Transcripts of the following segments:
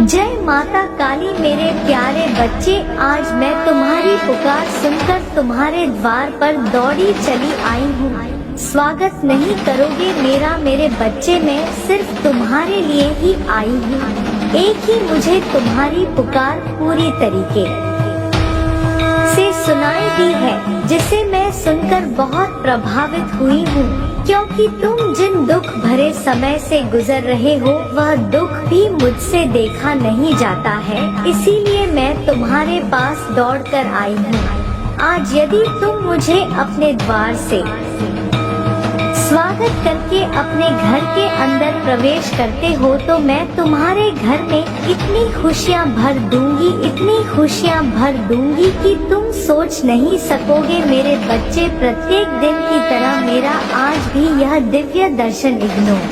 जय माता काली। मेरे प्यारे बच्चे, आज मैं तुम्हारी पुकार सुनकर तुम्हारे द्वार पर दौड़ी चली आई हूँ। स्वागत नहीं करोगे मेरा मेरे बच्चे, मैं सिर्फ तुम्हारे लिए ही आई हूँ। एक ही मुझे तुम्हारी पुकार पूरी तरीके से सुनाई दी है, जिसे मैं सुनकर बहुत प्रभावित हुई हूँ, क्योंकि तुम जिन दुख भरे समय से गुजर रहे हो वह दुख भी मुझसे देखा नहीं जाता है। इसीलिए मैं तुम्हारे पास दौड़कर आई हूँ। आज यदि तुम मुझे अपने द्वार से स्वागत करके अपने घर के अंदर प्रवेश करते हो तो मैं तुम्हारे घर में इतनी खुशियाँ भर दूंगी, इतनी खुशियाँ भर दूंगी कि तुम सोच नहीं सकोगे मेरे बच्चे। प्रत्येक दिन की तरह मेरा आज भी यह दिव्य दर्शन इग्नोर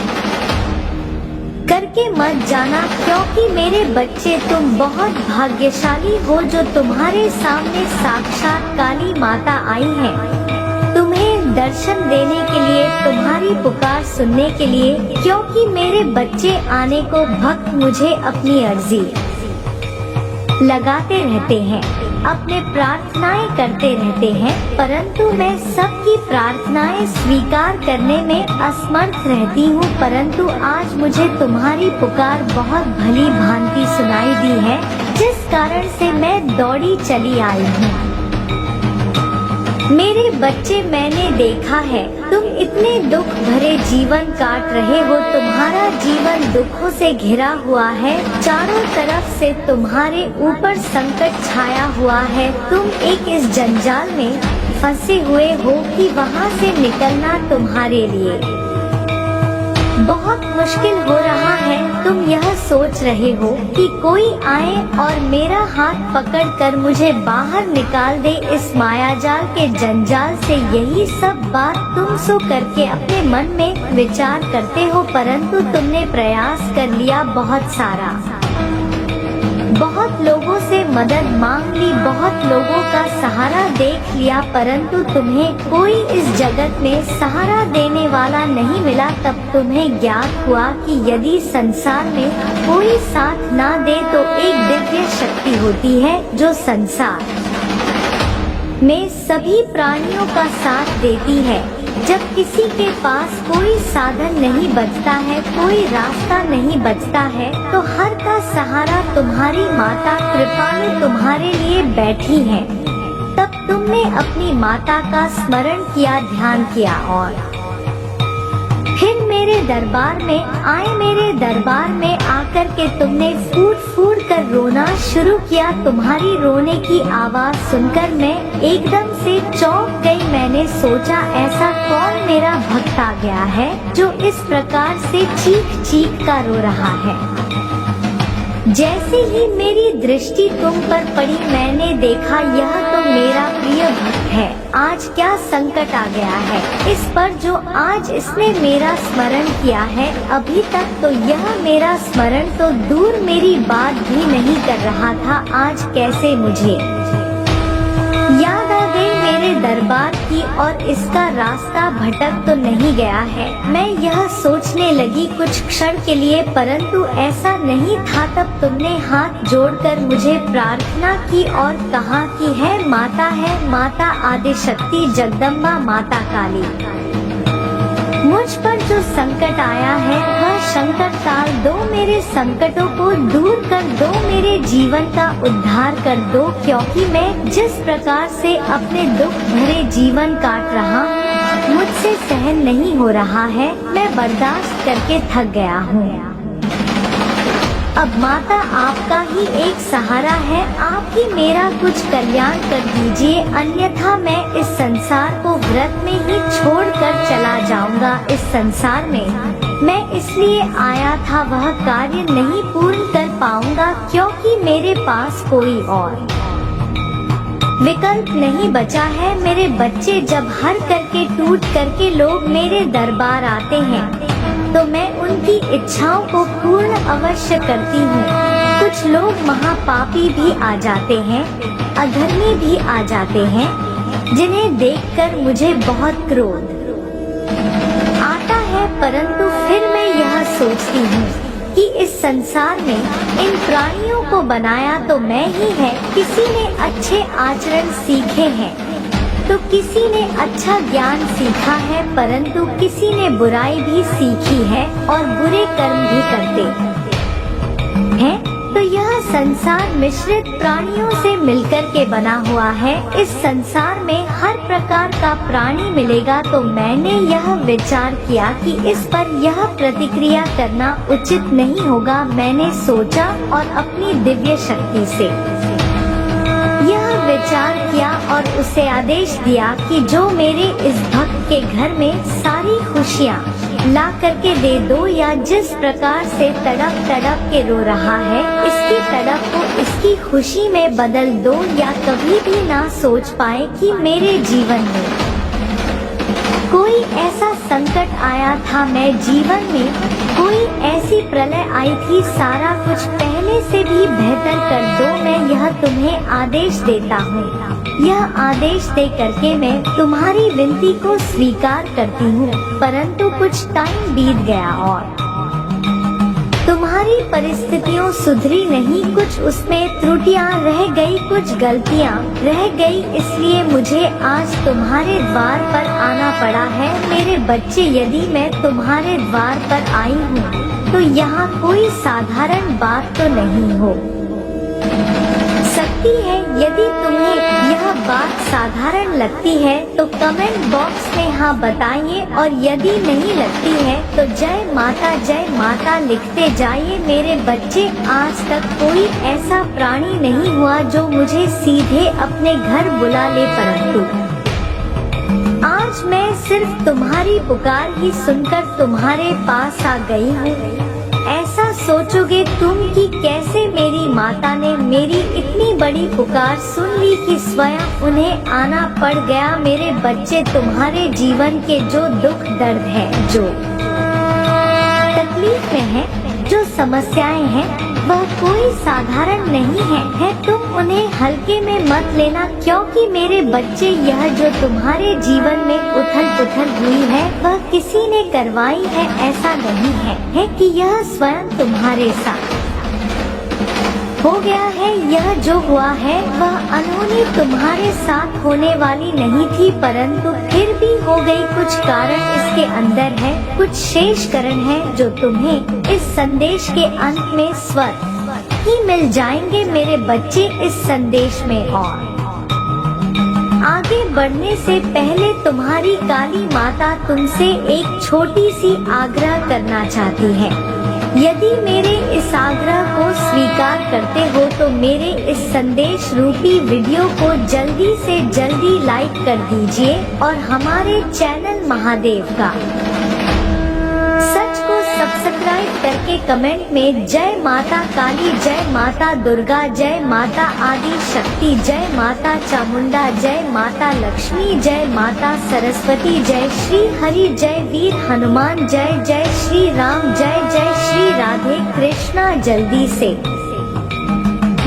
करके मत जाना, क्योंकि मेरे बच्चे तुम बहुत भाग्यशाली हो जो तुम्हारे सामने साक्षात काली माता आई है तुम्हें दर्शन देने के लिए, तुम्हारी पुकार सुनने के लिए। क्योंकि मेरे बच्चे आने को भक्त मुझे अपनी अर्जी लगाते रहते हैं, अपने प्रार्थनाएं करते रहते हैं, परंतु मैं सबकी प्रार्थनाएं स्वीकार करने में असमर्थ रहती हूँ। परंतु आज मुझे तुम्हारी पुकार बहुत भली भांति सुनाई दी है, जिस कारण से मैं दौड़ी चली आई हूँ। मेरे बच्चे, मैंने देखा है तुम इतने दुख भरे जीवन काट रहे हो, तुम्हारा जीवन दुखों से घिरा हुआ है, चारों तरफ से तुम्हारे ऊपर संकट छाया हुआ है। तुम एक इस जंजाल में फंसे हुए हो कि वहाँ से निकलना तुम्हारे लिए बहुत मुश्किल हो रहा है। तुम यह सोच रहे हो कि कोई आए और मेरा हाथ पकड़कर मुझे बाहर निकाल दे इस मायाजाल के जंजाल से। यही सब बात तुम सो करके अपने मन में विचार करते हो, परंतु तुमने प्रयास कर लिया बहुत सारा, बहुत लोगों से मदद मांग ली, बहुत लोगों का सहारा देख लिया, परंतु तुम्हें कोई इस जगत में सहारा देने वाला नहीं मिला। तब तुम्हें ज्ञात हुआ कि यदि संसार में कोई साथ ना दे तो एक दिव्य शक्ति होती है जो संसार में सभी प्राणियों का साथ देती है। जब किसी के पास कोई साधन नहीं बचता है, कोई रास्ता नहीं बचता है, तो हर का सहारा तुम्हारी माता कृपालु तुम्हारे लिए बैठी है। तब तुमने अपनी माता का स्मरण किया, ध्यान किया और फिर मेरे दरबार में आए। मेरे दरबार में आकर के तुमने फूट फूट कर रोना शुरू किया। तुम्हारी रोने की आवाज सुनकर मैं एकदम से चौंक गई। मैंने सोचा ऐसा कौन मेरा भक्त आ गया है जो इस प्रकार से चीख चीख कर रो रहा है। जैसे ही मेरी दृष्टि तुम पर पड़ी, मैंने देखा यह तो मेरा प्रिय भक्त है। आज क्या संकट आ गया है इस पर जो आज इसने मेरा स्मरण किया है। अभी तक तो यह मेरा स्मरण तो दूर मेरी बात भी नहीं कर रहा था, आज कैसे मुझे याद आ गई मेरे दरबार की और इसका रास्ता भटक तो नहीं गया है। मैं यह सोचने लगी कुछ क्षण के लिए, परंतु ऐसा नहीं था। तब तुमने हाथ जोड़कर मुझे प्रार्थना की और कहा कि है माता आदिशक्ति जगदम्बा माता काली, मुझ पर जो संकट आया है वह संकट टाल दो, मेरे संकटों को दूर कर दो, मेरे जीवन का उद्धार कर दो। क्योंकि मैं जिस प्रकार से अपने दुख भरे जीवन काट रहा हूँ मुझसे सहन नहीं हो रहा है, मैं बर्दाश्त करके थक गया हूँ। अब माता आपका ही एक सहारा है, आप ही मेरा कुछ कल्याण कर दीजिए, अन्यथा मैं इस संसार को व्रत में ही छोड़कर चला जाऊंगा। इस संसार में मैं इसलिए आया था वह कार्य नहीं पूर्ण कर पाऊंगा, क्योंकि मेरे पास कोई और विकल्प नहीं बचा है। मेरे बच्चे, जब हर करके टूट करके लोग मेरे दरबार आते हैं तो मैं उनकी इच्छाओं को पूर्ण अवश्य करती हूँ। कुछ लोग महापापी भी आ जाते हैं, अधर्मी भी आ जाते हैं, जिन्हें देखकर मुझे बहुत क्रोध आता है, परंतु फिर मैं यह सोचती हूँ कि इस संसार में इन प्राणियों को बनाया तो मैं ही है। किसी ने अच्छे आचरण सीखे हैं तो किसी ने अच्छा ज्ञान सीखा है, परंतु किसी ने बुराई भी सीखी है और बुरे कर्म भी करते हैं। तो यह संसार मिश्रित प्राणियों से मिलकर के बना हुआ है। इस संसार में हर प्रकार का प्राणी मिलेगा, तो मैंने यह विचार किया कि इस पर यह प्रतिक्रिया करना उचित नहीं होगा। मैंने सोचा और अपनी दिव्य शक्ति से यह विचार किया और उसे आदेश दिया कि जो मेरे इस भक्त के घर में सारी खुशियाँ ला करके दे दो, या जिस प्रकार से तड़प तड़प के रो रहा है इसकी तड़प को इसकी खुशी में बदल दो, या कभी भी ना सोच पाए कि मेरे जीवन में कोई ऐसा संकट आया था, मैं जीवन में कोई ऐसी प्रलय आई थी, सारा कुछ पहले से भी बेहतर कर दो। मैं यह तुम्हें आदेश देता हूँ। यह आदेश दे करके मैं तुम्हारी विनती को स्वीकार करती हूँ। परंतु कुछ टाइम बीत गया और तुम्हारी परिस्थितियों सुधरी नहीं, कुछ उसमें त्रुटियां रह गई, कुछ गलतियां रह गई, इसलिए मुझे आज तुम्हारे द्वार पर आना पड़ा है। मेरे बच्चे, यदि मैं तुम्हारे द्वार पर आई हूँ तो यहाँ कोई साधारण बात तो नहीं हो सकती है। यदि तुम्हें यह बात साधारण लगती है तो कमेंट बॉक्स में हाँ बताइए, और यदि नहीं लगती है तो जय माता लिखते जाइए। मेरे बच्चे, आज तक कोई ऐसा प्राणी नहीं हुआ जो मुझे सीधे अपने घर बुला ले, परंतु आज मैं सिर्फ तुम्हारी पुकार ही सुनकर तुम्हारे पास आ गई हूँ। ऐसा सोचोगे तुम कि कैसे मेरी माता ने मेरी इतनी बड़ी पुकार सुन ली कि स्वयं उन्हें आना पड़ गया। मेरे बच्चे, तुम्हारे जीवन के जो दुख दर्द है, जो तकलीफ में है, जो समस्याएं हैं, वह कोई साधारण नहीं है। तुम उन्हें हल्के में मत लेना, क्योंकि मेरे बच्चे, यह जो तुम्हारे जीवन में उथल पुथल हुई है वह किसी ने करवाई है। ऐसा नहीं है कि यह स्वयं तुम्हारे साथ हो गया है। यह जो हुआ है वह अनहोनी तुम्हारे साथ होने वाली नहीं थी, परंतु फिर भी हो गई। कुछ कारण इसके अंदर है, कुछ शेष कारण है जो तुम्हें इस संदेश के अंत में स्वर ही मिल जाएंगे। मेरे बच्चे, इस संदेश में और आगे बढ़ने से पहले तुम्हारी काली माता तुमसे एक छोटी सी आग्रह करना चाहती है। यदि मेरे इस आग्रह को स्वीकार करते हो तो मेरे इस संदेश रूपी वीडियो को जल्दी से जल्दी लाइक कर दीजिए और हमारे चैनल महादेव का सच को सब्सक्राइब करके कमेंट में जय माता काली, जय माता दुर्गा, जय माता आदि शक्ति, जय माता चामुंडा, जय माता लक्ष्मी, जय माता सरस्वती, जय श्री हरि, जय वीर हनुमान, जय जय श्री राम, जय जय श्री राधे कृष्णा। जल्दी से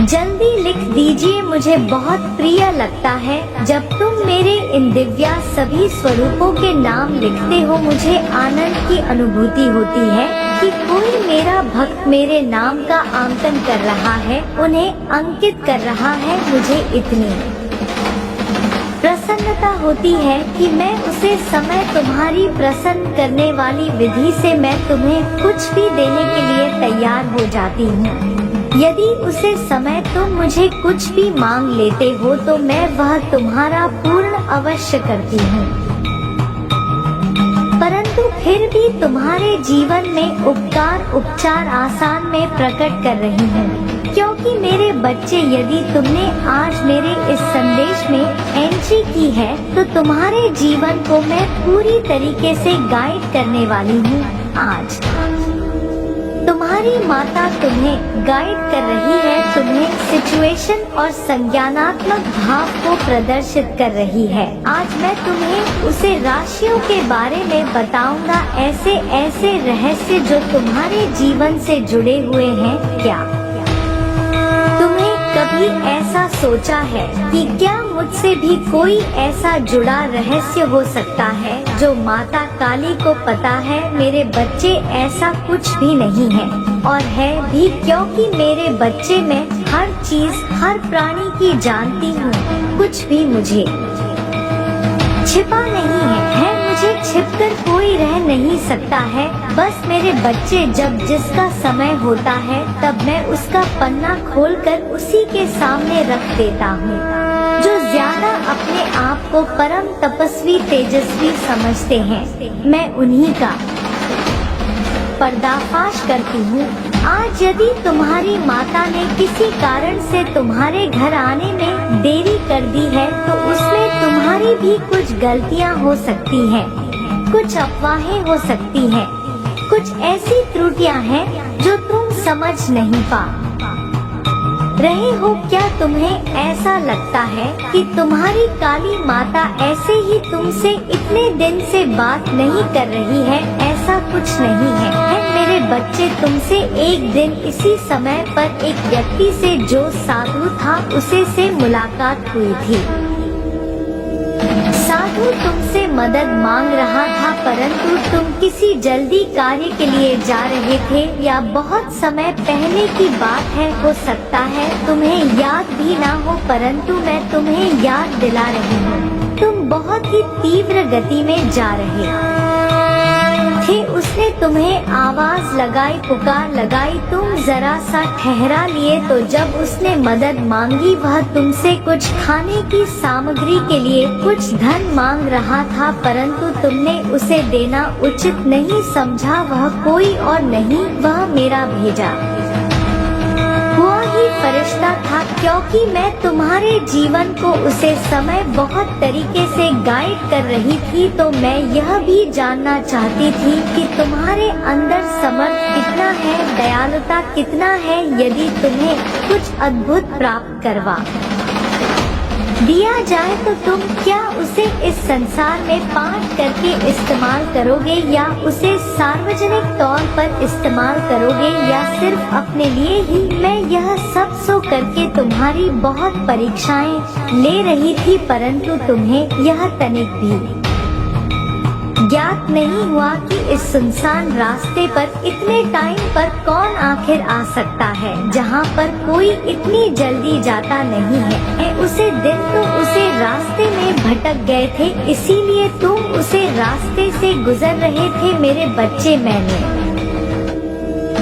जल्दी लिख दीजिए। मुझे बहुत प्रिय लगता है जब तुम मेरे इन दिव्या सभी स्वरूपों के नाम लिखते हो। मुझे आनंद की अनुभूति होती है कि कोई मेरा भक्त मेरे नाम का आंकन कर रहा है, उन्हें अंकित कर रहा है। मुझे इतनी प्रसन्नता होती है कि मैं उसे समय तुम्हारी प्रसन्न करने वाली विधि से मैं तुम्हें कुछ भी देने के लिए तैयार हो जाती हूँ। यदि उसे समय तुम मुझे कुछ भी मांग लेते हो तो मैं वह तुम्हारा पूर्ण अवश्य करती हूँ, परंतु फिर भी तुम्हारे जीवन में उपचार आसान में प्रकट कर रही हूँ। क्योंकि मेरे बच्चे, यदि तुमने आज मेरे इस संदेश में एंट्री की है तो तुम्हारे जीवन को मैं पूरी तरीके से गाइड करने वाली हूँ। आज तुम्हारी माता तुम्हें गाइड कर रही है, तुम्हें सिचुएशन और संज्ञानात्मक भाव को प्रदर्शित कर रही है। आज मैं तुम्हें उसे राशियों के बारे में बताऊंगा, ऐसे ऐसे रहस्य जो तुम्हारे जीवन से जुड़े हुए हैं। क्या तुम्हें कभी ऐसा सोचा है कि क्या मुझसे भी कोई ऐसा जुड़ा रहस्य हो सकता है जो माता काली को पता है? मेरे बच्चे, ऐसा कुछ भी नहीं है। और है भी, क्योंकि मेरे बच्चे में हर चीज हर प्राणी की जानती हूँ। कुछ भी मुझे छिपा नहीं है, मुझे छिपकर कोई रह नहीं सकता है। बस मेरे बच्चे जब जिसका समय होता है तब मैं उसका पन्ना खोलकर उसी के सामने रख देता हूँ। जो ज्यादा अपने आप को परम तपस्वी तेजस्वी समझते हैं, मैं उन्हीं का पर्दाफाश करती हूँ। आज यदि तुम्हारी माता ने किसी कारण से तुम्हारे घर आने में देरी कर दी है तो उसमें तुम्हारी भी कुछ गलतियाँ हो सकती हैं, कुछ अफवाहें हो सकती हैं, कुछ ऐसी त्रुटियाँ हैं जो तुम समझ नहीं पा रहे हो। क्या तुम्हें ऐसा लगता है कि तुम्हारी काली माता ऐसे ही तुमसे इतने दिन से बात नहीं कर रही है? ऐसा कुछ नहीं है मेरे बच्चे। तुमसे एक दिन इसी समय पर एक व्यक्ति से जो साधु था उसे से मुलाकात हुई थी। साधु तुमसे मदद मांग रहा था, परंतु तुम किसी जल्दी कार्य के लिए जा रहे थे या बहुत समय पहले की बात है। हो सकता है तुम्हें याद भी ना हो, परंतु मैं तुम्हें याद दिला रही हूँ। तुम बहुत ही तीव्र गति में जा रहे थे। उसने तुम्हें आवाज लगाई, पुकार लगाई, तुम जरा सा ठहरा लिए। तो जब उसने मदद मांगी, वह तुमसे कुछ खाने की सामग्री के लिए कुछ धन मांग रहा था, परंतु तुमने उसे देना उचित नहीं समझा। वह कोई और नहीं, वह मेरा भेजा हुआ ही फरिश्ता था, क्योंकि मैं तुम्हारे जीवन को उसे समय बहुत तरीके से गाइड कर रही थी। तो मैं यह भी जानना चाहती थी कि तुम्हारे अंदर समर्थ कितना है, दयालुता कितना है। यदि तुम्हें कुछ अद्भुत प्राप्त करवा दिया जाए तो तुम क्या उसे इस संसार में पाठ करके इस्तेमाल करोगे या उसे सार्वजनिक तौर पर इस्तेमाल करोगे या सिर्फ अपने लिए ही? मैं यह सब सो करके तुम्हारी बहुत परीक्षाएं ले रही थी, परंतु तुम्हें यह तनिक भी ज्ञात नहीं हुआ कि इस सुनसान रास्ते पर इतने टाइम पर कौन आखिर आ सकता है, जहाँ पर कोई इतनी जल्दी जाता नहीं है। उसे दिन तो उसे रास्ते में भटक गए थे, इसीलिए तुम उसे रास्ते से गुजर रहे थे मेरे बच्चे। मैंने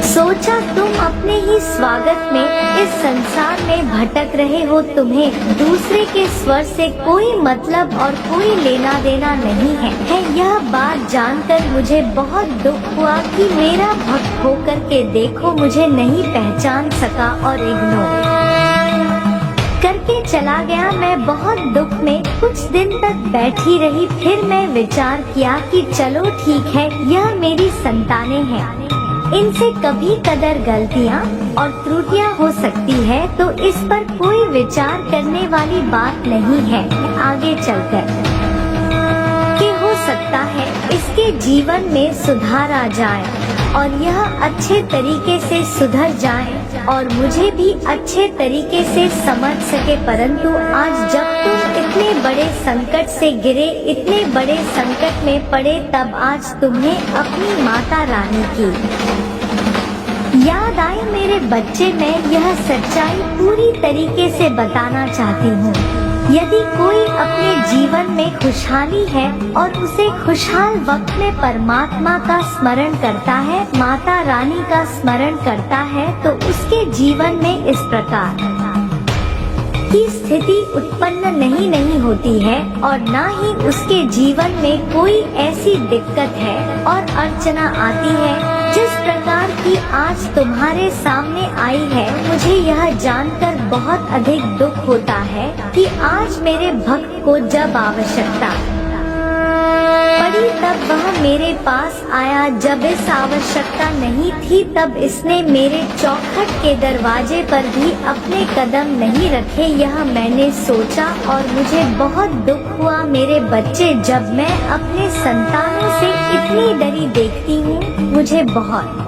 सोचा तुम अपने ही स्वागत में इस संसार में भटक रहे हो। तुम्हें दूसरे के स्वर से कोई मतलब और कोई लेना देना नहीं है। यह बात जानकर मुझे बहुत दुख हुआ कि मेरा भक्त होकर के देखो मुझे नहीं पहचान सका और इग्नोर करके चला गया। मैं बहुत दुख में कुछ दिन तक बैठी रही। फिर मैं विचार किया कि चलो ठीक है, यह मेरी संतानें हैं, इनसे कभी कदर गलतियाँ और त्रुटियाँ हो सकती है, तो इस पर कोई विचार करने वाली बात नहीं है। आगे चलकर कि हो सकता है इसके जीवन में सुधार आ जाए और यह अच्छे तरीके से सुधर जाए और मुझे भी अच्छे तरीके से समझ सके। परंतु आज जब तुम इतने बड़े संकट से गिरे, इतने बड़े संकट में पड़े, तब आज तुम्हें अपनी माता रानी की याद आई। मेरे बच्चे, मैं यह सच्चाई पूरी तरीके से बताना चाहती हूँ। यदि कोई अपने जीवन में खुशहाली है और उसे खुशहाल वक्त में परमात्मा का स्मरण करता है, माता रानी का स्मरण करता है, तो उसके जीवन में इस प्रकार की स्थिति उत्पन्न नहीं होती है और ना ही उसके जीवन में कोई ऐसी दिक्कत है और अर्चना आती है जिस प्रकार की आज तुम्हारे सामने आई है। मुझे यह जानकर बहुत अधिक दुख होता है कि आज मेरे भक्त को जब आवश्यकता पड़ी तब वह मेरे पास आया, जब इस आवश्यकता नहीं थी तब इसने मेरे चौखट के दरवाजे पर भी अपने कदम नहीं रखे। यह मैंने सोचा और मुझे बहुत दुख हुआ मेरे बच्चे, जब मैं अपने संतानों से इतनी डरी देखती हूँ, मुझे बहुत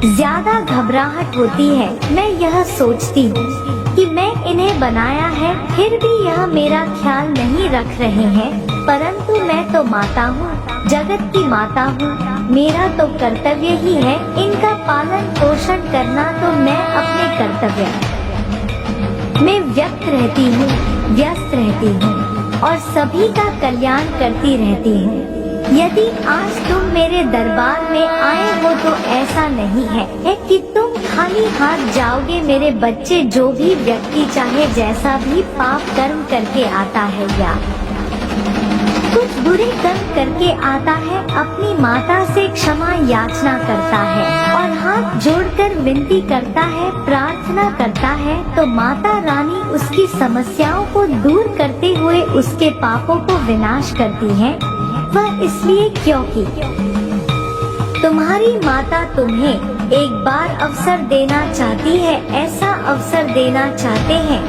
ज्यादा घबराहट होती है। मैं यह सोचती हूँ कि मैं इन्हें बनाया है, फिर भी यह मेरा ख्याल नहीं रख रहे हैं, परंतु मैं तो माता हूँ, जगत की माता हूँ। मेरा तो कर्तव्य ही है इनका पालन पोषण करना, तो मैं अपने कर्तव्य में व्यस्त रहती हूँ और सभी का कल्याण करती रहती हूँ। यदि आज तुम मेरे दरबार में आए हो तो ऐसा नहीं है कि तुम खाली हाथ जाओगे। मेरे बच्चे, जो भी व्यक्ति चाहे जैसा भी पाप कर्म करके आता है या कुछ बुरे कर्म करके आता है, अपनी माता से क्षमा याचना करता है और हाथ जोड़कर विनती करता है, प्रार्थना करता है, तो माता रानी उसकी समस्याओं को दूर करते हुए उसके पापों को विनाश करती है। वह इसलिए क्योंकि तुम्हारी माता तुम्हें एक बार अवसर देना चाहती है। ऐसा अवसर देना चाहते हैं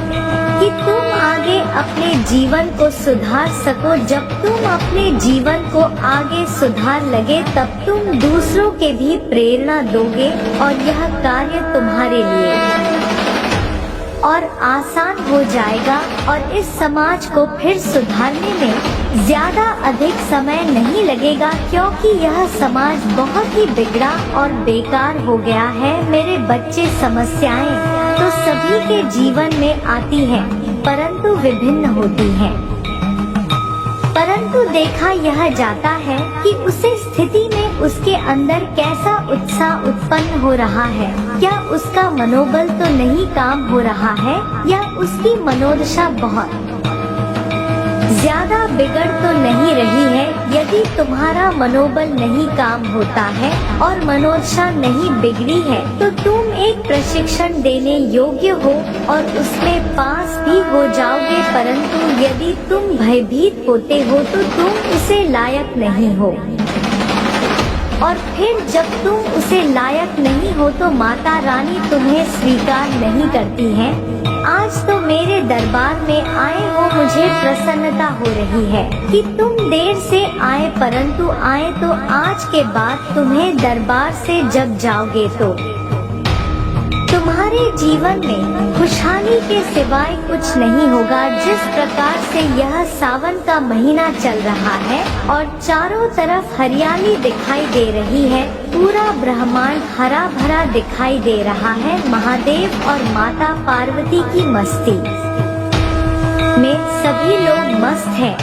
कि तुम आगे अपने जीवन को सुधार सको। जब तुम अपने जीवन को आगे सुधार लगे तब तुम दूसरों के भी प्रेरणा दोगे और यह कार्य तुम्हारे लिए और आसान हो जाएगा और इस समाज को फिर सुधारने में ज्यादा अधिक समय नहीं लगेगा, क्योंकि यह समाज बहुत ही बिगड़ा और बेकार हो गया है। मेरे बच्चे, समस्याएं तो सभी के जीवन में आती हैं, परंतु विभिन्न होती हैं। परंतु देखा यह जाता है कि उसे स्थिति में उसके अंदर कैसा उत्साह उत्पन्न हो रहा है। क्या उसका मनोबल तो नहीं काम हो रहा है या उसकी मनोदशा बहुत ज्यादा बिगड़ तो नहीं रही है। यदि तुम्हारा मनोबल नहीं काम होता है और मनोदशा नहीं बिगड़ी है तो तुम एक प्रशिक्षण देने योग्य हो और उसमें पास भी हो जाओगे। परंतु यदि तुम भयभीत होते हो तो तुम उसे लायक नहीं हो, और फिर जब तुम उसे लायक नहीं हो तो माता रानी तुम्हें स्वीकार नहीं करती है। आज तो मेरे दरबार में आए हो, मुझे प्रसन्नता हो रही है कि तुम देर से आए, परंतु आए तो आज के बाद तुम्हें दरबार से जब जाओगे तो तुम्हारे जीवन में खुशहाली के सिवाय कुछ नहीं होगा। जिस प्रकार से यह सावन का महीना चल रहा है और चारों तरफ हरियाली दिखाई दे रही है, पूरा ब्रह्मांड हरा भरा दिखाई दे रहा है, महादेव और माता पार्वती की मस्ती में सभी लोग मस्त हैं।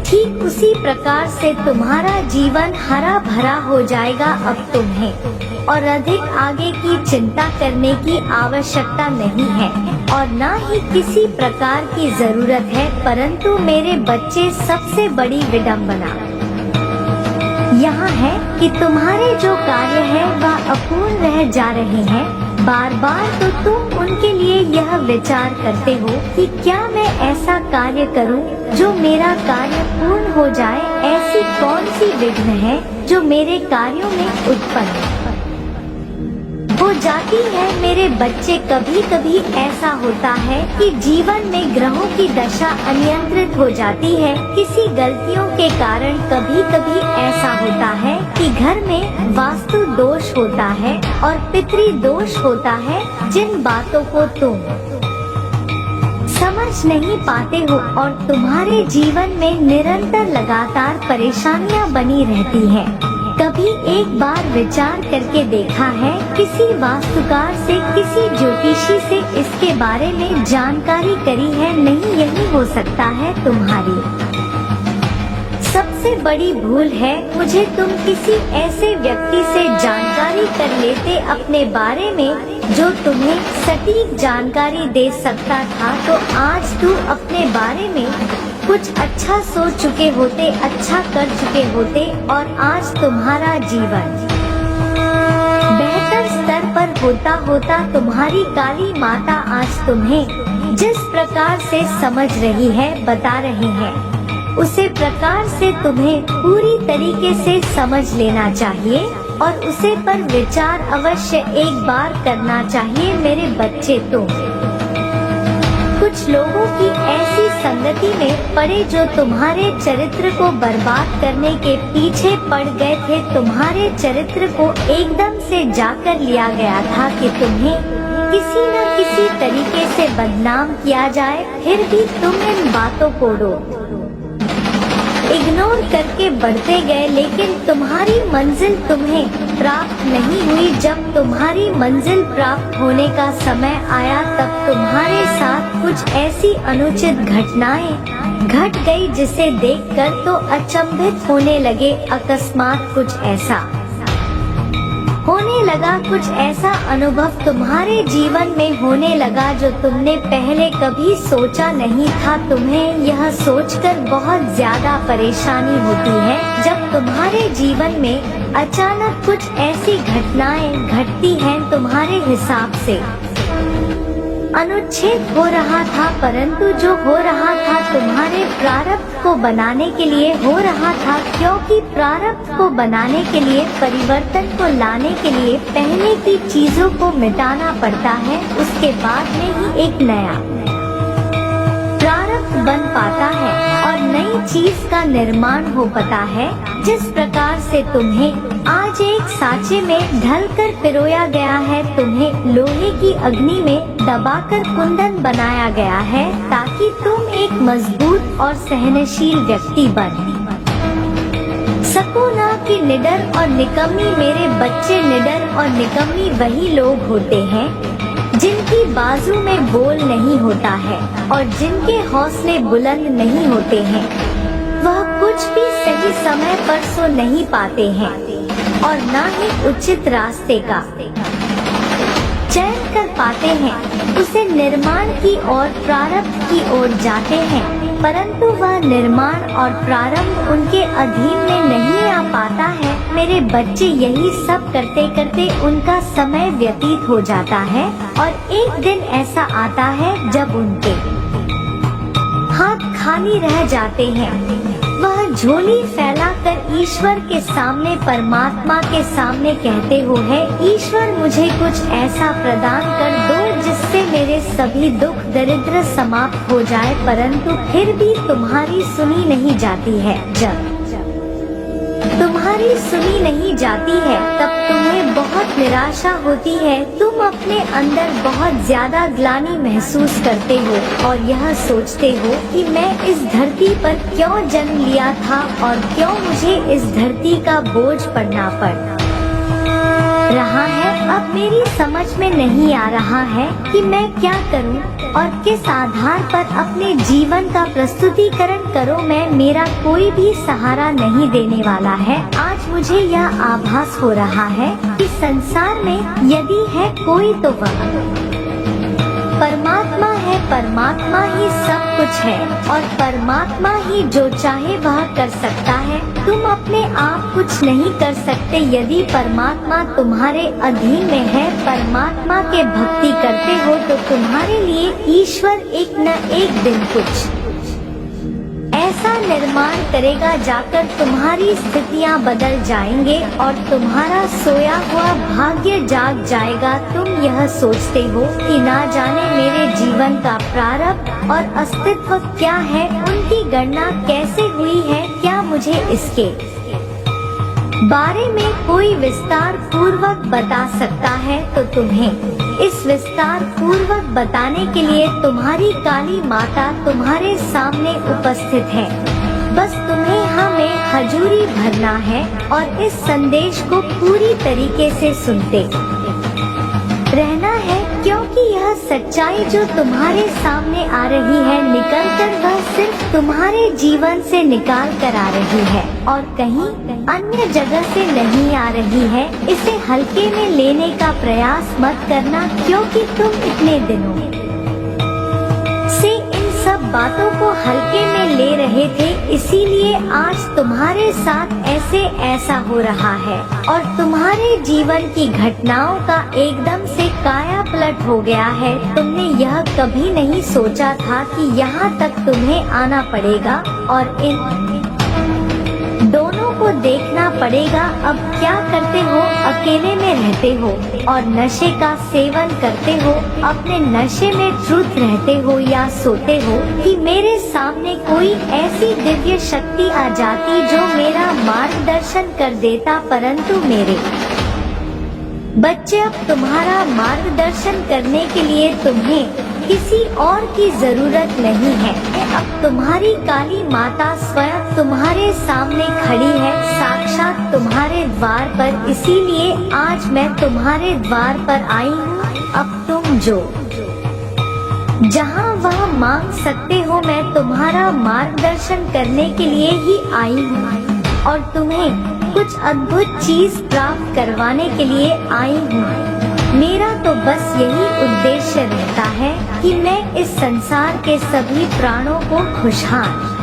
ठीक उसी प्रकार से तुम्हारा जीवन हरा भरा हो जाएगा। अब तुम्हें और अधिक आगे की चिंता करने की आवश्यकता नहीं है और न ही किसी प्रकार की जरूरत है। परंतु मेरे बच्चे, सबसे बड़ी विडंबना यहाँ है कि तुम्हारे जो कार्य है वह अपूर्ण रह जा रहे हैं। बार बार तो तुम उनके लिए यह विचार करते हो कि क्या मैं ऐसा कार्य करूं जो मेरा कार्य पूर्ण हो जाए। ऐसी कौन सी विघ्न है जो मेरे कार्यों में उत्पन्न हो जाती है। मेरे बच्चे, कभी कभी ऐसा होता है कि जीवन में ग्रहों की दशा अनियंत्रित हो जाती है किसी गलतियों के कारण। कभी कभी ऐसा होता है कि घर में वास्तु दोष होता है और पितृ दोष होता है, जिन बातों को तुम समझ नहीं पाते हो और तुम्हारे जीवन में निरंतर लगातार परेशानियां बनी रहती हैं। कभी एक बार विचार करके देखा है किसी वास्तुकार से, किसी ज्योतिषी से इसके बारे में जानकारी करी है? नहीं, यही हो सकता है तुम्हारी सबसे बड़ी भूल है। मुझे तुम किसी ऐसे व्यक्ति से जानकारी कर लेते अपने बारे में जो तुम्हें सटीक जानकारी दे सकता था, तो आज तू अपने बारे में कुछ अच्छा सोच चुके होते, अच्छा कर चुके होते और आज तुम्हारा जीवन बेहतर स्तर पर होता। तुम्हारी काली माता आज तुम्हें जिस प्रकार से समझ रही है, बता रही है, उसे प्रकार से तुम्हें पूरी तरीके से समझ लेना चाहिए और उसे पर विचार अवश्य एक बार करना चाहिए। मेरे बच्चे, तुम कुछ लोगों की ऐसी संगति में पड़े जो तुम्हारे चरित्र को बर्बाद करने के पीछे पड़ गए थे। तुम्हारे चरित्र को एकदम से जाकर लिया गया था कि तुम्हें किसी न किसी तरीके से बदनाम किया जाए, फिर भी तुम इन बातों को इग्नोर करके बढ़ते गए, लेकिन तुम्हारी मंजिल तुम्हें प्राप्त नहीं हुई। जब तुम्हारी मंजिल प्राप्त होने का समय आया तब तुम्हारे साथ कुछ ऐसी अनुचित घटनाएं घट गई जिसे देखकर तो अचंभित होने लगे। अकस्मात कुछ ऐसा होने लगा, कुछ ऐसा अनुभव तुम्हारे जीवन में होने लगा जो तुमने पहले कभी सोचा नहीं था। तुम्हें यह सोचकर बहुत ज्यादा परेशानी होती है जब तुम्हारे जीवन में अचानक कुछ ऐसी घटनाएं घटती हैं तुम्हारे हिसाब से अनुच्छेद हो रहा था, परंतु जो हो रहा था तुम्हारे प्रारब्ध को बनाने के लिए हो रहा था, क्योंकि प्रारब्ध को बनाने के लिए, परिवर्तन को लाने के लिए पहले की चीजों को मिटाना पड़ता है, उसके बाद में ही एक नया प्रारब्ध बन पाता है और नई चीज का निर्माण हो पाता है। जिस प्रकार से तुम्हें आज एक सांचे में ढलकर पिरोया गया है, तुम्हें लोहे की अग्नि में दबाकर कुंदन बनाया गया है ताकि तुम एक मजबूत और सहनशील व्यक्ति बन सको। ना कि निडर और निकम्मी। मेरे बच्चे, निडर और निकम्मी वही लोग होते हैं जिनकी बाजू में बोल नहीं होता है और जिनके हौसले बुलंद नहीं होते हैं। वह कुछ भी सही समय पर सो नहीं पाते हैं और ना ही उचित रास्ते का चयन कर पाते हैं। उसे निर्माण की ओर, प्रारंभ की ओर जाते हैं, परंतु वह निर्माण और प्रारंभ उनके अधीन में नहीं आ पाता है। मेरे बच्चे, यही सब करते करते उनका समय व्यतीत हो जाता है और एक दिन ऐसा आता है जब उनके हाथ खाली रह जाते हैं। वह झोली फैलाकर ईश्वर के सामने, परमात्मा के सामने कहते हो है, ईश्वर मुझे कुछ ऐसा प्रदान कर दो जिससे मेरे सभी दुख दरिद्र समाप्त हो जाए। परंतु फिर भी तुम्हारी सुनी नहीं जाती है। जब तुम्हारी सुनी नहीं जाती है तब तुम्हें बहुत निराशा होती है। तुम अपने अंदर बहुत ज्यादा ग्लानि महसूस करते हो और यह सोचते हो कि मैं इस धरती पर क्यों जन्म लिया था और क्यों मुझे इस धरती का बोझ पड़ना पड़ रहा है। अब मेरी समझ में नहीं आ रहा है कि मैं क्या करूं और किस आधार पर अपने जीवन का प्रस्तुतिकरण करूं। मेरा कोई भी सहारा नहीं देने वाला है। आज मुझे यह आभास हो रहा है कि संसार में यदि है कोई तो वह परमात्मा है। परमात्मा ही सब कुछ है और परमात्मा ही जो चाहे वह कर सकता है। तुम अपने आप कुछ नहीं कर सकते। यदि परमात्मा तुम्हारे अधीन में है, परमात्मा के भक्ति करते हो, तो तुम्हारे लिए ईश्वर एक न एक दिन कुछ ऐसा निर्माण करेगा, जाकर तुम्हारी स्थितियां बदल जाएंगे और तुम्हारा सोया हुआ भाग्य जाग जाएगा। तुम यह सोचते हो कि ना जाने मेरे जीवन का प्रारब्ध और अस्तित्व क्या है, उनकी गणना कैसे हुई है, क्या मुझे इसके बारे में कोई विस्तार पूर्वक बता सकता है? तो तुम्हें इस विस्तार पूर्वक बताने के लिए तुम्हारी काली माता तुम्हारे सामने उपस्थित है। बस तुम्हें हमें हजूरी भरना है और इस संदेश को पूरी तरीके से सुनते रहना है, क्योंकि यह सच्चाई जो तुम्हारे सामने आ रही है निकलकर वह सिर्फ तुम्हारे जीवन से निकाल कर आ रही है और कहीं अन्य जगह से नहीं आ रही है। इसे हल्के में लेने का प्रयास मत करना, क्योंकि तुम इतने दिनों से इन सब बातों को हल्के में ले रहे थे, इसीलिए आज तुम्हारे साथ ऐसा हो रहा है और तुम्हारे जीवन की घटनाओं का एकदम से काया पलट हो गया है। तुमने यह कभी नहीं सोचा था कि यहाँ तक तुम्हें आना पड़ेगा और इन दोनों को देखना पड़ेगा। अब क्या करते हो? अकेले में रहते हो और नशे का सेवन करते हो। अपने नशे में ट्रुथ रहते हो या सोते हो कि मेरे सामने कोई ऐसी दिव्य शक्ति आ जाती जो मेरा मार्गदर्शन कर देता, परंतु मेरे बच्चे, अब तुम्हारा मार्गदर्शन करने के लिए तुम्हें किसी और की जरूरत नहीं है। अब तुम्हारी काली माता स्वयं तुम्हारे सामने खड़ी है, साक्षात तुम्हारे द्वार पर, इसीलिए आज मैं तुम्हारे द्वार पर आई हूँ। अब तुम जो जहाँ वह मांग सकते हो, मैं तुम्हारा मार्गदर्शन करने के लिए ही आई हूँ और तुम्हें कुछ अद्भुत चीज प्राप्त करवाने के लिए आई हूँ। मेरा तो बस यही उद्देश्य रहता है कि मैं इस संसार के सभी प्राणों को खुशहाल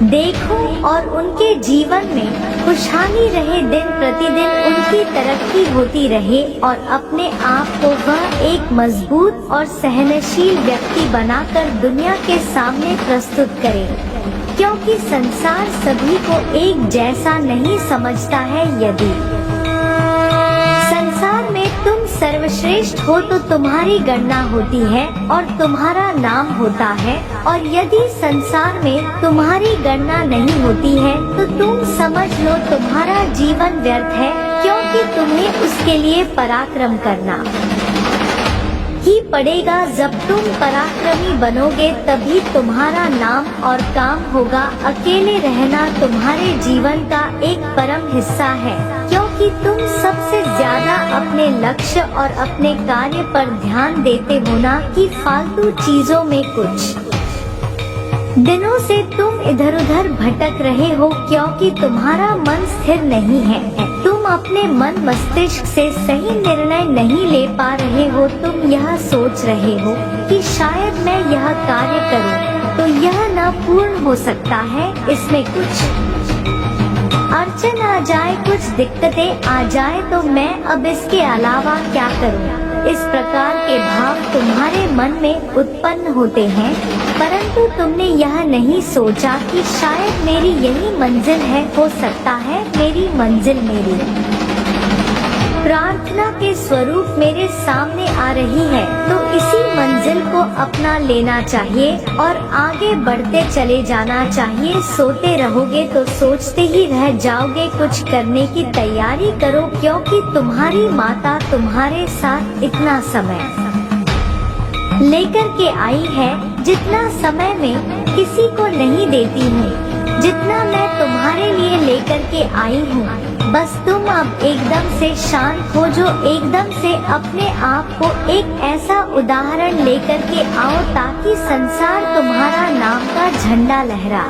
देखूं और उनके जीवन में खुशहाली रहे, दिन प्रतिदिन उनकी तरक्की होती रहे और अपने आप को वह एक मजबूत और सहनशील व्यक्ति बनाकर दुनिया के सामने प्रस्तुत करे, क्योंकि संसार सभी को एक जैसा नहीं समझता है। यदि संसार में तुम सर्वश्रेष्ठ हो तो तुम्हारी गणना होती है और तुम्हारा नाम होता है, और यदि संसार में तुम्हारी गणना नहीं होती है तो तुम समझ लो तुम्हारा जीवन व्यर्थ है, क्योंकि तुम्हें उसके लिए पराक्रम करना ही पड़ेगा। जब तुम पराक्रमी बनोगे तभी तुम्हारा नाम और काम होगा। अकेले रहना तुम्हारे जीवन का एक परम हिस्सा है, क्योंकि तुम सबसे ज्यादा अपने लक्ष्य और अपने कार्य पर ध्यान देते हो, ना कि फालतू चीजों में। कुछ दिनों से तुम इधर उधर भटक रहे हो क्योंकि तुम्हारा मन स्थिर नहीं है। तुम अपने मन मस्तिष्क से सही निर्णय नहीं ले पा रहे हो। तुम यह सोच रहे हो कि शायद मैं यह कार्य करूं तो यह न पूर्ण हो सकता है, इसमें कुछ अड़चन आ जाए, कुछ दिक्कतें आ जाए तो मैं अब इसके अलावा क्या करूं। इस प्रकार के भाव तुम्हारे मन में उत्पन्न होते हैं, परंतु तुमने यह नहीं सोचा कि शायद मेरी यही मंजिल है। हो सकता है मेरी मंजिल मेरी प्रार्थना के स्वरूप मेरे सामने आ रही है, तो इसी मंजिल को अपना लेना चाहिए और आगे बढ़ते चले जाना चाहिए। सोते रहोगे तो सोचते ही रह जाओगे। कुछ करने की तैयारी करो, क्योंकि तुम्हारी माता तुम्हारे साथ इतना समय लेकर के आई है जितना समय में किसी को नहीं देती हूँ, जितना मैं तुम्हारे लिए लेकर के आई हूँ। बस तुम अब एकदम से शांत हो, जो एकदम से अपने आप को एक ऐसा उदाहरण लेकर के आओ ताकि संसार तुम्हारा नाम का झंडा लहरा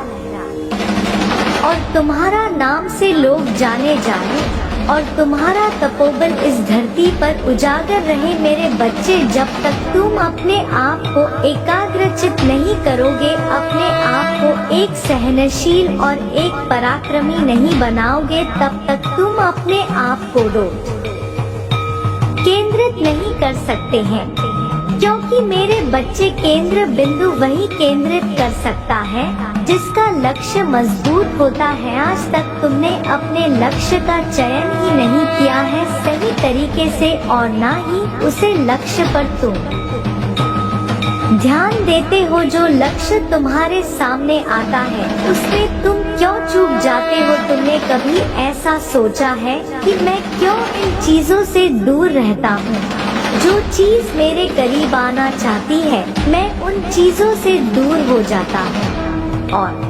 और तुम्हारा नाम से लोग जाने जाए और तुम्हारा तपोबल इस धरती पर उजागर रहे। मेरे बच्चे, जब तक तुम अपने आप को एकाग्रचित नहीं करोगे, अपने आप को एक सहनशील और एक पराक्रमी नहीं बनाओगे, तब तक तुम अपने आप को केंद्रित नहीं कर सकते हैं, क्योंकि मेरे बच्चे केंद्र बिंदु वही केंद्रित कर सकता है जिसका लक्ष्य मजबूत होता है। आज तक तुमने अपने लक्ष्य का चयन ही नहीं किया है सही तरीके से, और ना ही उसे लक्ष्य पर तुम ध्यान देते हो। जो लक्ष्य तुम्हारे सामने आता है उसमें तुम क्यों चूक जाते हो? तुमने कभी ऐसा सोचा है कि मैं क्यों इन चीजों से दूर रहता हूँ? जो चीज मेरे करीब आना चाहती है, मैं उन चीजों से दूर हो जाता हूँ और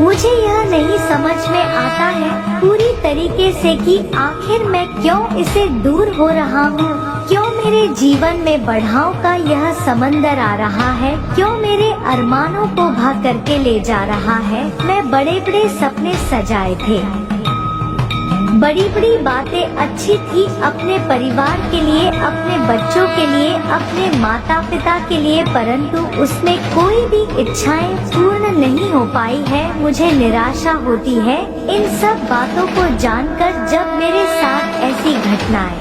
मुझे यह नहीं समझ में आता है पूरी तरीके से कि आखिर मैं क्यों इसे दूर हो रहा हूँ। क्यों मेरे जीवन में बढ़ाव का यह समंदर आ रहा है? क्यों मेरे अरमानों को भा करके ले जा रहा है? मैं बड़े बड़े सपने सजाए थे, बड़ी बड़ी बातें अच्छी थी अपने परिवार के लिए, अपने बच्चों के लिए, अपने माता पिता के लिए, परंतु उसमें कोई भी इच्छाएं पूर्ण नहीं हो पाई है। मुझे निराशा होती है इन सब बातों को जानकर। जब मेरे साथ ऐसी घटनाएं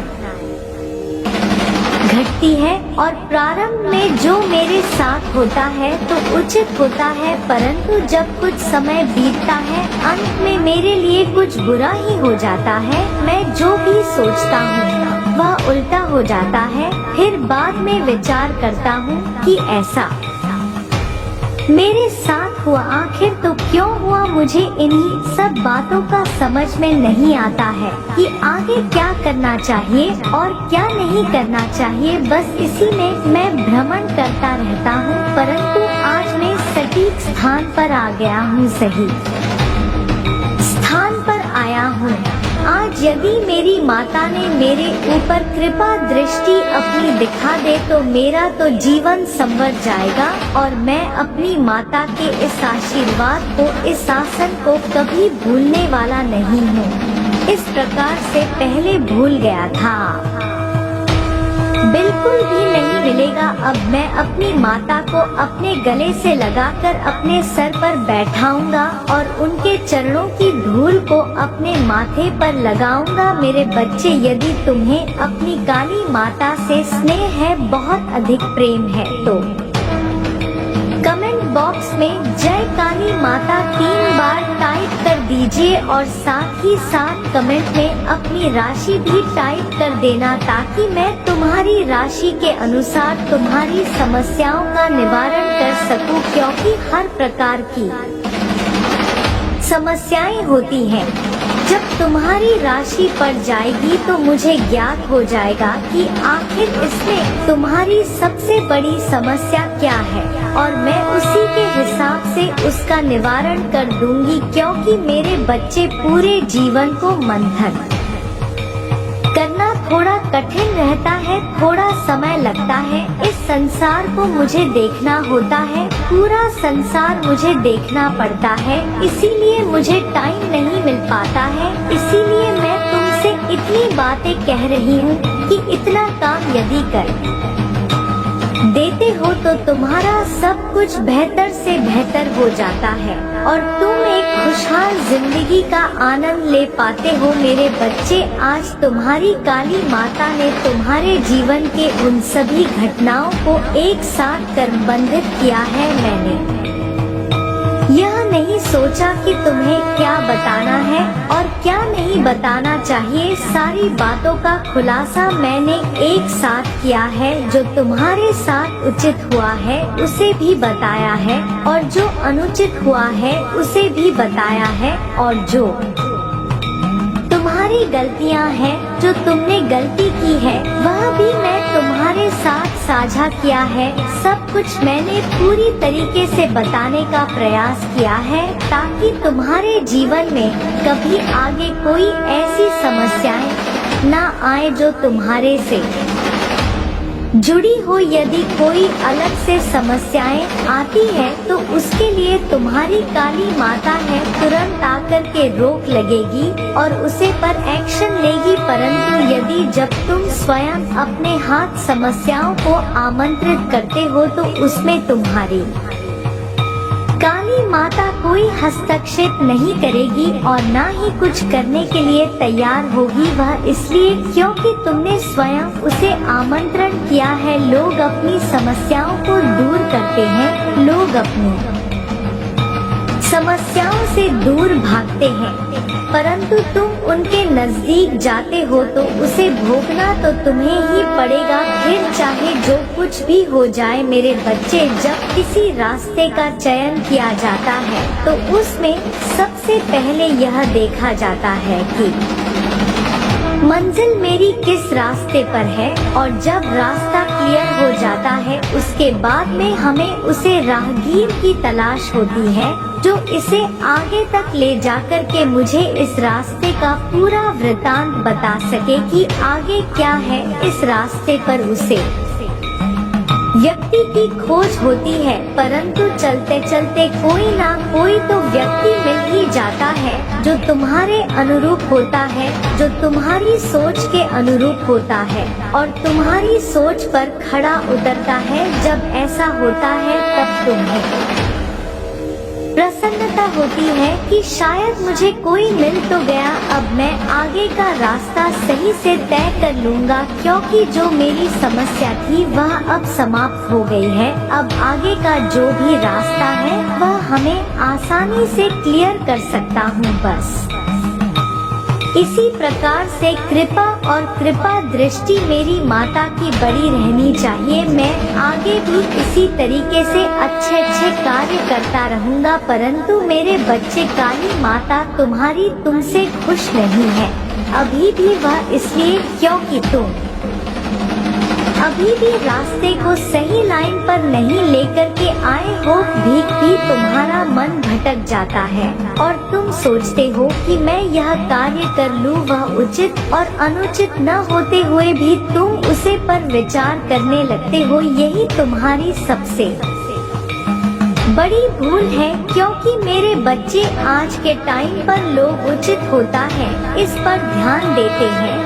घटती है और प्रारंभ में जो मेरे साथ होता है तो उचित होता है, परंतु जब कुछ समय बीतता है अंत में मेरे लिए कुछ बुरा ही हो जाता है। मैं जो भी सोचता हूँ वह उल्टा हो जाता है। फिर बाद में विचार करता हूँ कि ऐसा मेरे साथ हुआ, आखिर तो क्यों हुआ, मुझे इन्हीं सब बातों का समझ में नहीं आता है कि आगे क्या करना चाहिए और क्या नहीं करना चाहिए। बस इसी में मैं भ्रमण करता रहता हूँ, परंतु आज मैं सटीक स्थान पर आ गया हूँ, सही स्थान पर आया हूँ। आज यदि मेरी माता ने मेरे ऊपर कृपा दृष्टि अपनी दिखा दे तो मेरा तो जीवन संवर जाएगा और मैं अपनी माता के इस आशीर्वाद को, इस शासन को कभी भूलने वाला नहीं हूँ। इस प्रकार से पहले भूल गया था, बिल्कुल भी नहीं मिलेगा। अब मैं अपनी माता को अपने गले से लगाकर अपने सर पर बैठाऊंगा और उनके चरणों की धूल को अपने माथे पर लगाऊंगा। मेरे बच्चे, यदि तुम्हें अपनी काली माता से स्नेह है, बहुत अधिक प्रेम है, तो कमेंट बॉक्स में जय काली माता 3 बार टाइप कर दीजिए और साथ ही साथ कमेंट में अपनी राशि भी टाइप कर देना, ताकि मैं तुम्हारी राशि के अनुसार तुम्हारी समस्याओं का निवारण कर सकूं, क्योंकि हर प्रकार की समस्याएं होती हैं। जब तुम्हारी राशि पड़ जाएगी तो मुझे ज्ञात हो जाएगा कि आखिर इसमें तुम्हारी सबसे बड़ी समस्या क्या है और मैं उसी के हिसाब से उसका निवारण कर दूंगी, क्योंकि मेरे बच्चे पूरे जीवन को मंथन करना थोड़ा कठिन रहता है, थोड़ा समय लगता है। इस संसार को मुझे देखना होता है, पूरा संसार मुझे देखना पड़ता है, इसीलिए मुझे टाइम नहीं मिल पाता है। इसीलिए मैं तुमसे इतनी बातें कह रही हूँ कि इतना काम यदि कर देते हो तो तुम्हारा सब कुछ बेहतर से बेहतर हो जाता है और तुम एक खुशहाल जिंदगी का आनंद ले पाते हो। मेरे बच्चे, आज तुम्हारी काली माता ने तुम्हारे जीवन के उन सभी घटनाओं को एक साथ क्रमबद्ध किया है। मैंने यह नहीं सोचा कि तुम्हें क्या बताना है और क्या नहीं बताना चाहिए। सारी बातों का खुलासा मैंने एक साथ किया है। जो तुम्हारे साथ उचित हुआ है उसे भी बताया है और जो अनुचित हुआ है उसे भी बताया है, और जो तुम्हारी गलतियां हैं, जो तुमने गलती की है, वह भी मैं तुम्हारे साथ साझा किया है। सब कुछ मैंने पूरी तरीके से बताने का प्रयास किया है, ताकि तुम्हारे जीवन में कभी आगे कोई ऐसी समस्याएं ना आए जो तुम्हारे से जुड़ी हो। यदि कोई अलग से समस्याएं आती है तो उसके लिए तुम्हारी काली माता है, तुरंत आकर के रोक लगेगी और उसे पर एक्शन लेगी। परंतु यदि जब तुम स्वयं अपने हाथ समस्याओं को आमंत्रित करते हो तो उसमें तुम्हारी काली माता कोई हस्तक्षेप नहीं करेगी और ना ही कुछ करने के लिए तैयार होगी। वह इसलिए क्योंकि तुमने स्वयं उसे आमंत्रण किया है। लोग अपनी समस्याओं को दूर करते हैं, लोग अपनी समस्याओं से दूर भागते हैं, परंतु तुम उनके नजदीक जाते हो तो उसे भोगना तो तुम्हें ही पड़ेगा, फिर चाहे जो कुछ भी हो जाए। मेरे बच्चे, जब किसी रास्ते का चयन किया जाता है तो उसमें सबसे पहले यह देखा जाता है कि मंजिल मेरी किस रास्ते पर है, और जब रास्ता क्लियर हो जाता है उसके बाद में हमें उसे राहगीर की तलाश होती है, जो इसे आगे तक ले जाकर के मुझे इस रास्ते का पूरा वृतांत बता सके कि आगे क्या है। इस रास्ते पर उसे व्यक्ति की खोज होती है, परंतु चलते चलते कोई ना कोई तो व्यक्ति मिल ही जाता है जो तुम्हारे अनुरूप होता है, जो तुम्हारी सोच के अनुरूप होता है और तुम्हारी सोच पर खड़ा उतरता है। जब ऐसा होता है तब तुम्हें प्रसन्नता होती है कि शायद मुझे कोई मिल तो गया, अब मैं आगे का रास्ता सही से तय कर लूँगा, क्योंकि जो मेरी समस्या थी वह अब समाप्त हो गई है। अब आगे का जो भी रास्ता है वह हमें आसानी से क्लियर कर सकता हूँ। बस इसी प्रकार से कृपा और कृपा दृष्टि मेरी माता की बड़ी रहनी चाहिए। मैं आगे भी इसी तरीके से अच्छे कार्य करता रहूँगा, परंतु मेरे बच्चे काली माता तुम्हारी तुमसे खुश नहीं है। अभी भी वह इसलिए क्योंकि तुम अभी भी रास्ते को सही लाइन पर नहीं लेकर के आए हो। भीख भी तुम्हारा मन भटक जाता है और तुम सोचते हो कि मैं यह कार्य कर लूँ, वह उचित और अनुचित न होते हुए भी तुम उसे पर विचार करने लगते हो। यही तुम्हारी सबसे बड़ी भूल है, क्योंकि मेरे बच्चे आज के टाइम पर लोग उचित होता है इस पर ध्यान देते हैं,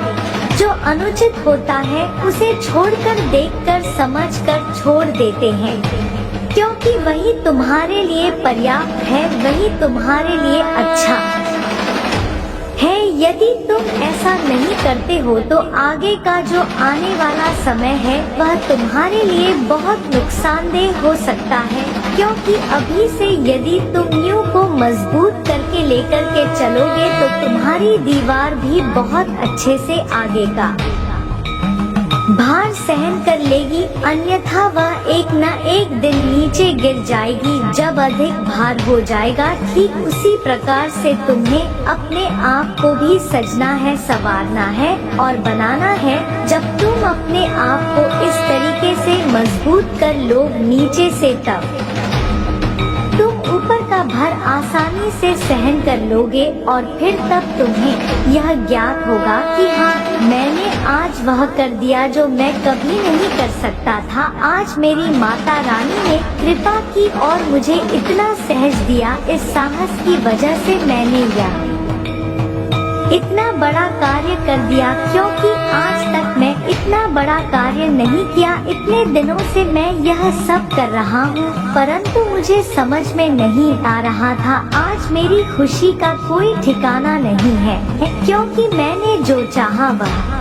जो अनुचित होता है उसे छोड़कर देखकर समझकर छोड़ देते हैं, क्योंकि वही तुम्हारे लिए पर्याप्त है, वही तुम्हारे लिए अच्छा है। यदि तुम ऐसा नहीं करते हो तो आगे का जो आने वाला समय है वह तुम्हारे लिए बहुत नुकसानदेह हो सकता है, क्योंकि अभी से यदि तुम यूं को मजबूत करके लेकर के चलोगे तो तुम्हारी दीवार भी बहुत अच्छे से आगे का भार सहन कर लेगी, अन्यथा वह एक न एक दिन नीचे गिर जाएगी जब अधिक भार हो जाएगा। ठीक उसी प्रकार से तुम्हें अपने आप को भी सजना है, संवारना है और बनाना है। जब तुम अपने आप को इस तरीके से मजबूत कर लो नीचे से, तब तुम ऊपर का भार आसानी से सहन कर लोगे और फिर तब तुम्हें यह ज्ञात होगा कि हाँ, मैंने आज वह कर दिया जो मैं कभी नहीं कर सकता था। आज मेरी माता रानी ने कृपा की और मुझे इतना सहज दिया। इस साहस की वजह से मैंने यह इतना बड़ा कार्य कर दिया, क्योंकि आज तक मैं इतना बड़ा कार्य नहीं किया। इतने दिनों से मैं यह सब कर रहा हूँ, परंतु मुझे समझ में नहीं आ रहा था। आज मेरी खुशी का कोई ठिकाना नहीं है, क्योंकि मैंने जो चाहा वह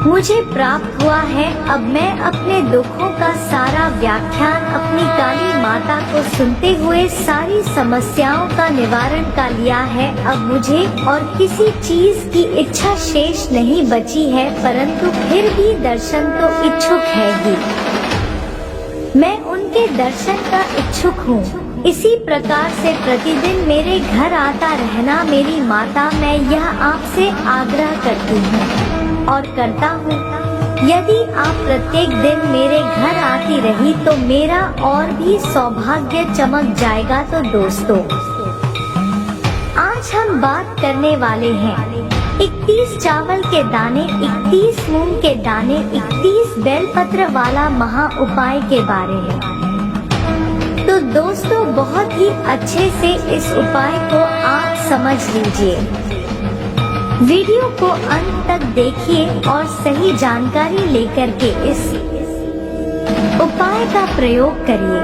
मुझे प्राप्त हुआ है। अब मैं अपने दुखों का सारा व्याख्यान अपनी काली माता को सुनते हुए सारी समस्याओं का निवारण का लिया है। अब मुझे और किसी चीज की इच्छा शेष नहीं बची है, परंतु फिर भी दर्शन तो इच्छुक है ही। मैं उनके दर्शन का इच्छुक हूँ। इसी प्रकार से प्रतिदिन मेरे घर आता रहना मेरी माता, मैं यह आपसे आग्रह करती हूँ और करता हूँ। यदि आप प्रत्येक दिन मेरे घर आती रही तो मेरा और भी सौभाग्य चमक जाएगा। तो दोस्तों, आज हम बात करने वाले हैं 21 चावल के दाने, 21 मूंग के दाने, 21 बेलपत्र वाला महा उपाय के बारे में। तो दोस्तों, बहुत ही अच्छे से इस उपाय को आप समझ लीजिए। वीडियो को अंत तक देखिए और सही जानकारी लेकर के इस उपाय का प्रयोग करिए।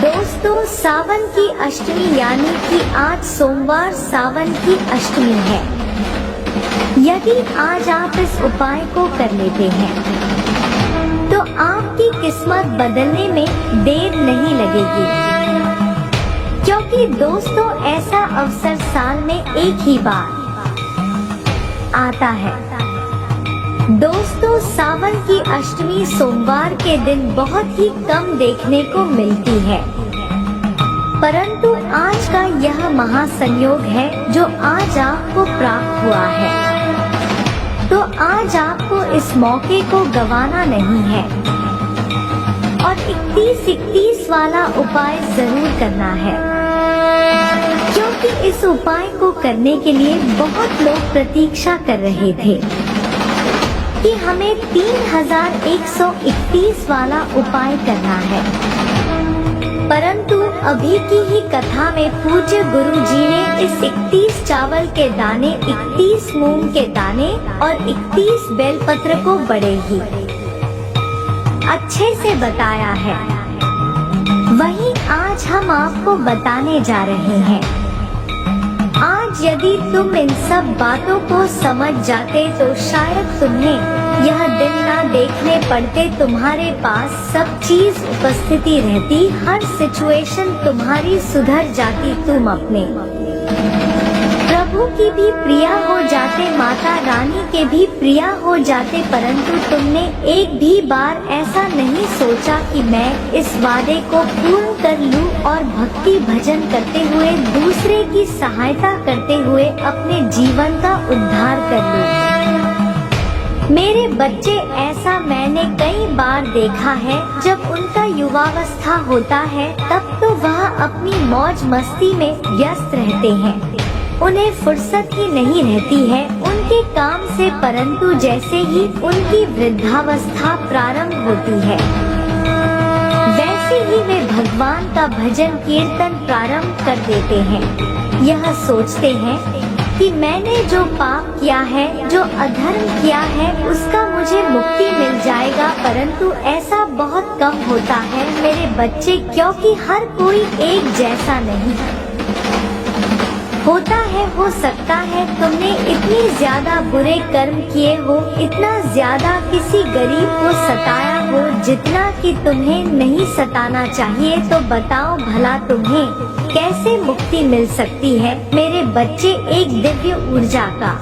दोस्तों, सावन की अष्टमी यानी कि आज सोमवार सावन की अष्टमी है। यदि आज आप इस उपाय को कर लेते हैं तो आपकी किस्मत बदलने में देर नहीं लगेगी, क्योंकि दोस्तों ऐसा अवसर साल में एक ही बार आता है। दोस्तों, सावन की अष्टमी सोमवार के दिन बहुत ही कम देखने को मिलती है, परंतु आज का यह महासंयोग है जो आज आपको प्राप्त हुआ है। तो आज आपको इस मौके को गंवाना नहीं है और 21-21 वाला उपाय जरूर करना है, क्योंकि इस उपाय को करने के लिए बहुत लोग प्रतीक्षा कर रहे थे कि हमें 3131 वाला उपाय करना है। परंतु अभी की ही कथा में पूज्य गुरु जी ने इस 21 चावल के दाने, 21 मूंग के दाने और 21 बेलपत्र को बड़े ही अच्छे से बताया है। वही आज हम आपको बताने जा रहे हैं। आज यदि तुम इन सब बातों को समझ जाते तो शायद तुम्हें यह दिन ना देखने पड़ते। तुम्हारे पास सब चीज उपस्थिति रहती, हर सिचुएशन तुम्हारी सुधर जाती। तुम अपने प्रभु प्रभु की भी प्रिया हो जाते, माता रानी के भी प्रिया हो जाते, परंतु तुमने एक भी बार ऐसा नहीं सोचा कि मैं इस वादे को पूर्ण कर लूं और भक्ति भजन करते हुए, दूसरे की सहायता करते हुए अपने जीवन का उद्धार कर लूं। मेरे बच्चे, ऐसा मैंने कई बार देखा है, जब उनका युवावस्था होता है तब तो वह अपनी मौज मस्ती में व्यस्त रहते हैं, उन्हें फुर्सत ही नहीं रहती है उनके काम से, परंतु जैसे ही उनकी वृद्धावस्था प्रारंभ होती है वैसे ही वे भगवान का भजन कीर्तन प्रारंभ कर देते हैं। यह सोचते हैं कि मैंने जो पाप किया है, जो अधर्म किया है, उसका मुझे मुक्ति मिल जाएगा, परंतु ऐसा बहुत कम होता है मेरे बच्चे, क्योंकि हर कोई एक जैसा नहीं होता है। हो सकता है तुमने इतनी ज्यादा बुरे कर्म किए हो, इतना ज्यादा किसी गरीब को सताया हो जितना कि तुम्हें नहीं सताना चाहिए, तो बताओ भला तुम्हें कैसे मुक्ति मिल सकती है मेरे बच्चे। एक दिव्य ऊर्जा का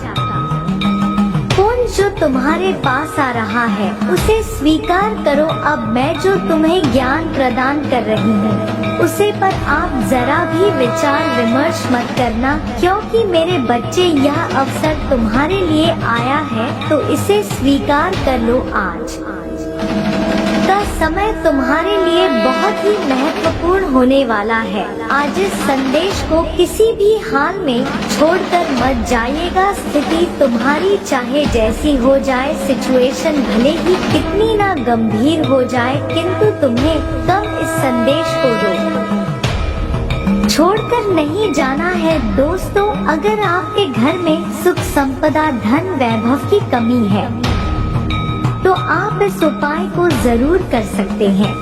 पुंज जो तुम्हारे पास आ रहा है उसे स्वीकार करो। अब मैं जो तुम्हें ज्ञान प्रदान कर रही हूँ उसे पर आप जरा भी विचार विमर्श मत करना, क्योंकि मेरे बच्चे यह अवसर तुम्हारे लिए आया है तो इसे स्वीकार कर लो। आज का समय तुम्हारे लिए बहुत ही महत्वपूर्ण होने वाला है। आज इस संदेश को किसी भी हाल में छोड़कर मत जाइएगा। स्थिति तुम्हारी चाहे जैसी हो जाए, सिचुएशन भले ही कितनी ना गंभीर हो जाए, किंतु तुम्हें कम इस संदेश को छोड़कर नहीं जाना है। दोस्तों, अगर आपके घर में सुख संपदा धन वैभव की कमी है तो आप इस उपाय को जरूर कर सकते हैं,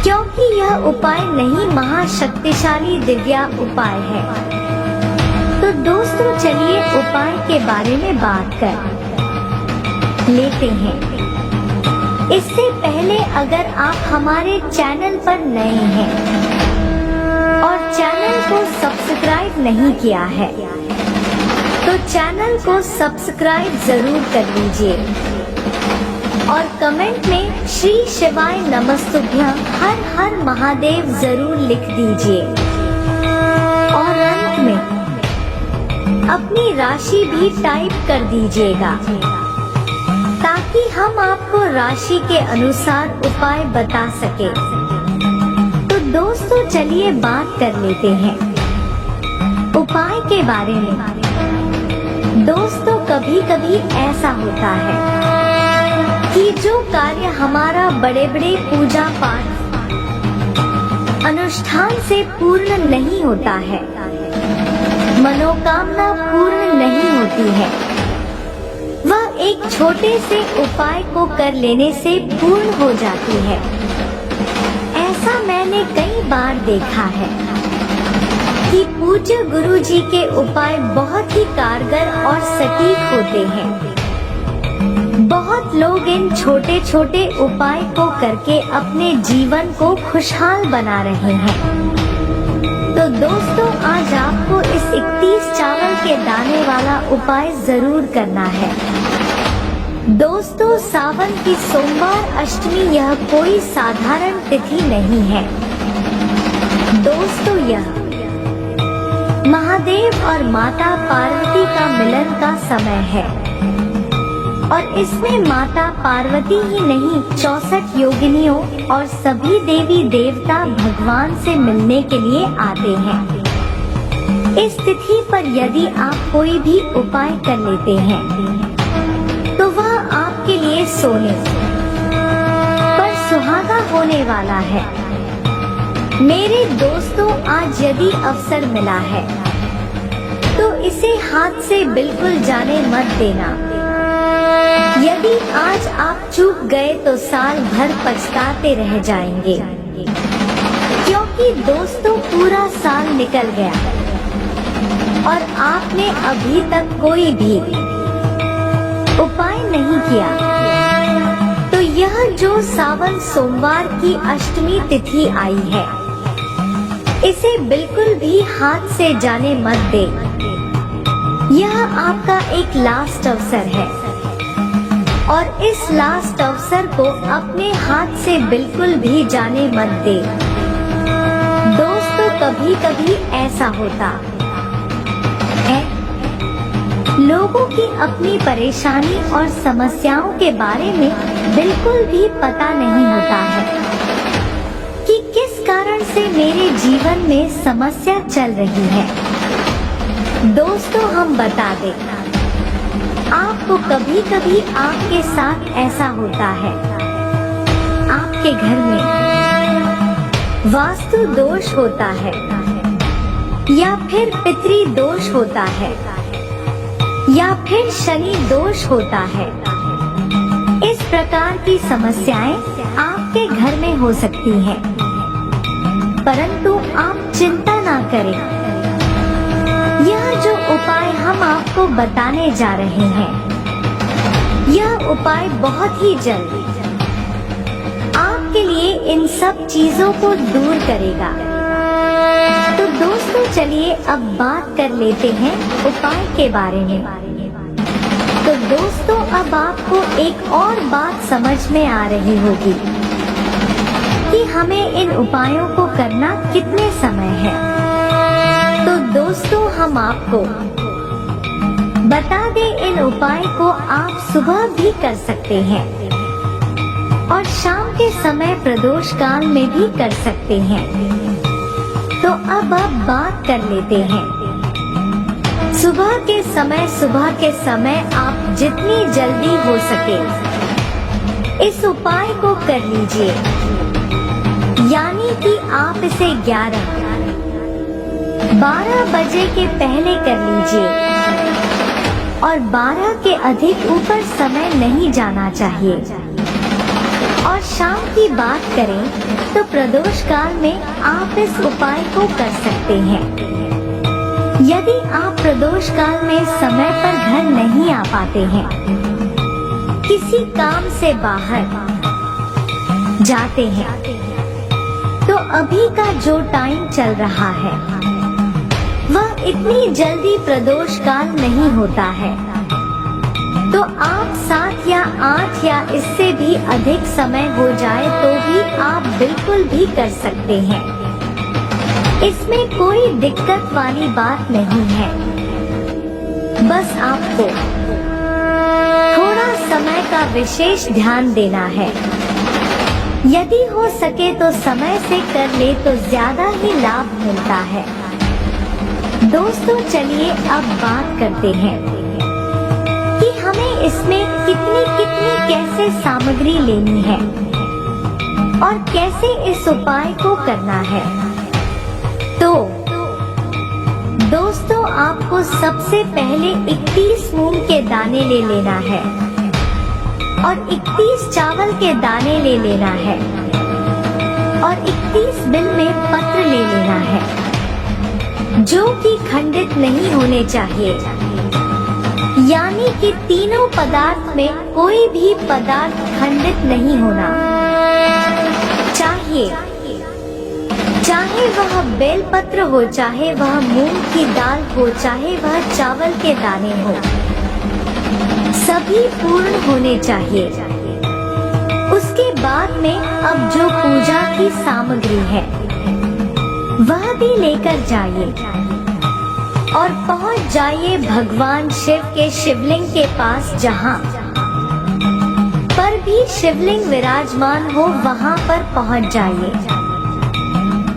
क्योंकि यह उपाय नहीं महाशक्तिशाली दिव्या उपाय है। तो दोस्तों चलिए उपाय के बारे में बात कर लेते हैं। इससे पहले अगर आप हमारे चैनल पर नए हैं और चैनल को सब्सक्राइब नहीं किया है तो चैनल को सब्सक्राइब जरूर कर लीजिए और कमेंट में श्री शिवाय नमस्तुभ्यं हर हर महादेव जरूर लिख दीजिए और अंत में अपनी राशि भी टाइप कर दीजिएगा, ताकि हम आपको राशि के अनुसार उपाय बता सके। तो दोस्तों चलिए बात कर लेते हैं उपाय के बारे में। दोस्तों कभी कभी ऐसा होता है कि जो कार्य हमारा बड़े बड़े पूजा पाठ अनुष्ठान से पूर्ण नहीं होता है, मनोकामना पूर्ण नहीं होती है, वह एक छोटे से उपाय को कर लेने से पूर्ण हो जाती है। ऐसा मैंने कई बार देखा है कि पूज्य गुरु जी के उपाय बहुत ही कारगर और सटीक होते हैं। बहुत लोग इन छोटे छोटे उपाय को करके अपने जीवन को खुशहाल बना रहे हैं। तो दोस्तों आज आपको इस 31 चावल के दाने वाला उपाय जरूर करना है। दोस्तों सावन की सोमवार अष्टमी यह कोई साधारण तिथि नहीं है। दोस्तों यह महादेव और माता पार्वती का मिलन का समय है और इसमें माता पार्वती ही नहीं 64 योगिनियों और सभी देवी देवता भगवान से मिलने के लिए आते हैं। इस तिथि पर यदि आप कोई भी उपाय कर लेते हैं तो वह आपके लिए सोने पर सुहागा होने वाला है। मेरे दोस्तों आज यदि अवसर मिला है तो इसे हाथ से बिल्कुल जाने मत देना। यदि आज आप चूक गए तो साल भर पछताते रह जाएंगे, क्योंकि दोस्तों पूरा साल निकल गया और आपने अभी तक कोई भी उपाय नहीं किया। तो यह जो सावन सोमवार की अष्टमी तिथि आई है, इसे बिल्कुल भी हाथ से जाने मत दे। यह आपका एक लास्ट अवसर है और इस लास्ट अवसर को अपने हाथ से बिल्कुल भी जाने मत दे। दोस्तों, कभी कभी ऐसा होता है, लोगों की अपनी परेशानी और समस्याओं के बारे में बिल्कुल भी पता नहीं होता है कि किस कारण से मेरे जीवन में समस्या चल रही है। दोस्तों, हम बता दें, आपको कभी कभी आपके साथ ऐसा होता है, आपके घर में वास्तु दोष होता है या फिर पितृ दोष होता है या फिर शनि दोष होता है। इस प्रकार की समस्याएं आपके घर में हो सकती हैं, परंतु आप चिंता ना करें। यह जो उपाय हम आपको बताने जा रहे हैं, यह उपाय बहुत ही जल्द आपके लिए इन सब चीजों को दूर करेगा। तो दोस्तों, चलिए अब बात कर लेते हैं उपाय के बारे में। तो दोस्तों, अब आपको एक और बात समझ में आ रही होगी कि हमें इन उपायों को करना कितने समय है। तो दोस्तों, हम आपको बता दें, इन उपाय को आप सुबह भी कर सकते हैं और शाम के समय प्रदोष काल में भी कर सकते हैं। तो अब आप बात कर लेते हैं। सुबह के समय आप जितनी जल्दी हो सके इस उपाय को कर लीजिए, यानी कि आप इसे 11-12 बजे के पहले कर लीजिए और 12 के अधिक ऊपर समय नहीं जाना चाहिए। और शाम की बात करें तो प्रदोष काल में आप इस उपाय को कर सकते हैं। यदि आप प्रदोष काल में समय पर घर नहीं आ पाते हैं, किसी काम से बाहर जाते हैं, तो अभी का जो टाइम चल रहा है वह इतनी जल्दी प्रदोष काल नहीं होता है। तो आप 7 या 8 या इससे भी अधिक समय हो जाए तो भी आप बिल्कुल भी कर सकते हैं। इसमें कोई दिक्कत वाली बात नहीं है। बस आपको थोड़ा समय का विशेष ध्यान देना है। यदि हो सके तो समय से कर ले तो ज्यादा ही लाभ मिलता है। दोस्तों, चलिए अब बात करते हैं कि हमें इसमें कितनी कैसे सामग्री लेनी है और कैसे इस उपाय को करना है। तो दोस्तों, आपको सबसे पहले 31 मूंग के दाने ले लेना है और 31 चावल के दाने ले लेना है और 31 बिल में पत्र ले लेना है, जो कि खंडित नहीं होने चाहिए। यानी कि तीनों पदार्थ में कोई भी पदार्थ खंडित नहीं होना चाहिए। चाहे वह बेलपत्र हो, चाहे वह मूंग की दाल हो, चाहे वह चावल के दाने हो, सभी पूर्ण होने चाहिए। उसके बाद में अब जो पूजा की सामग्री है वह भी लेकर जाइए और पहुंच जाइए भगवान शिव के शिवलिंग के पास, जहां पर भी शिवलिंग विराजमान हो वहां पर पहुंच जाइए।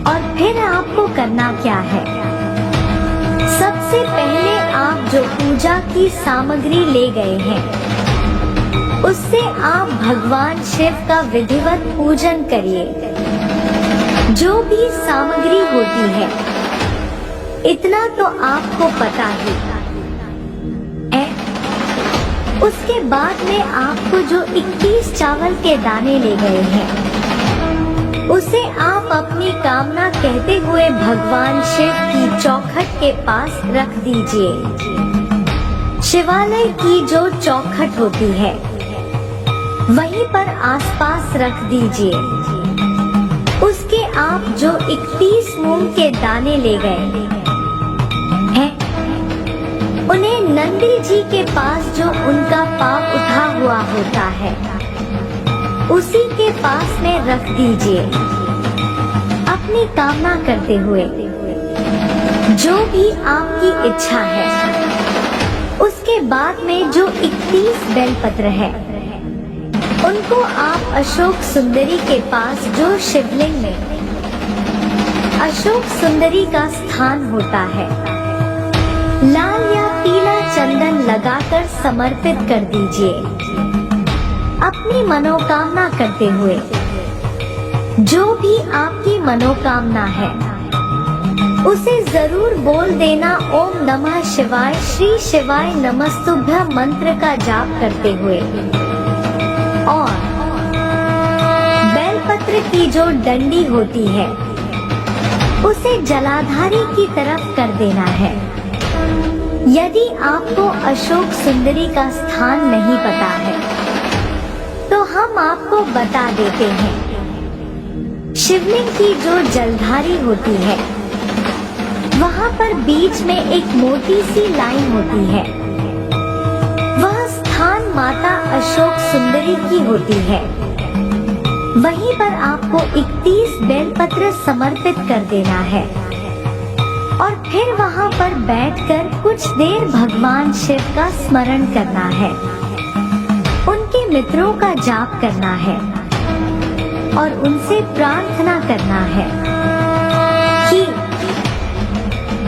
और फिर आपको करना क्या है, सबसे पहले आप जो पूजा की सामग्री ले गए हैं उससे आप भगवान शिव का विधिवत पूजन करिए। जो भी सामग्री होती है, इतना तो आपको पता ही है। उसके बाद में आपको जो 21 चावल के दाने ले गए हैं उसे आप अपनी कामना कहते हुए भगवान शिव की चौखट के पास रख दीजिए। शिवालय की जो चौखट होती है वहीं पर आसपास रख दीजिए। उसके आप जो 31 मूंग के दाने ले गए हैं उन्हें नंदी जी के पास जो उनका पाप उठा हुआ होता है उसी के पास में रख दीजिए, अपनी कामना करते हुए। जो भी आपकी इच्छा है, उसके बाद में जो 31 बेलपत्र है उनको आप अशोक सुंदरी के पास, जो शिवलिंग में अशोक सुंदरी का स्थान होता है, लाल या पीला चंदन लगाकर समर्पित कर दीजिए, अपनी मनोकामना करते हुए। जो भी आपकी मनोकामना है उसे जरूर बोल देना। ओम नमः शिवाय, श्री शिवाय नमस्तुभ्यं मंत्र का जाप करते हुए। और बेलपत्र की जो डंडी होती है उसे जलाधारी की तरफ कर देना है। यदि आपको अशोक सुंदरी का स्थान नहीं पता है तो हम आपको बता देते हैं। शिवलिंग की जो जलधारी होती है वहाँ पर बीच में एक मोटी सी लाइन होती है, वह स्थान माता अशोक सुंदरी की होती है। वहीं पर आपको 31 बेलपत्र समर्पित कर देना है और फिर वहाँ पर बैठकर कुछ देर भगवान शिव का स्मरण करना है, उनके मित्रों का जाप करना है और उनसे प्रार्थना करना है कि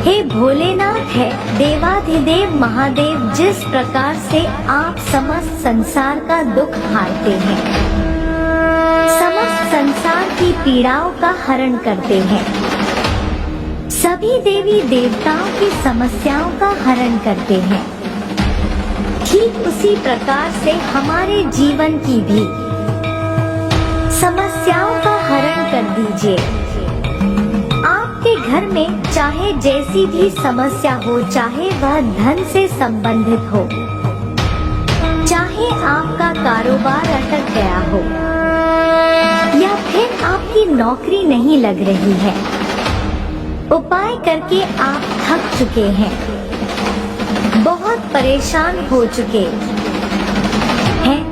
हे भोलेनाथ, है देवाधिदेव महादेव, जिस प्रकार से आप समस्त संसार का दुख हारते हैं, समस्त संसार की पीड़ाओं का हरण करते हैं, सभी देवी देवताओं की समस्याओं का हरण करते हैं, ठीक उसी प्रकार से हमारे जीवन की भी समस्याओं का हरण कर दीजिए। आपके घर में चाहे जैसी भी समस्या हो, चाहे वह धन से संबंधित हो, चाहे आपका कारोबार अटक गया हो या फिर आपकी नौकरी नहीं लग रही है, उपाय करके आप थक चुके हैं, बहुत परेशान हो चुके हैं,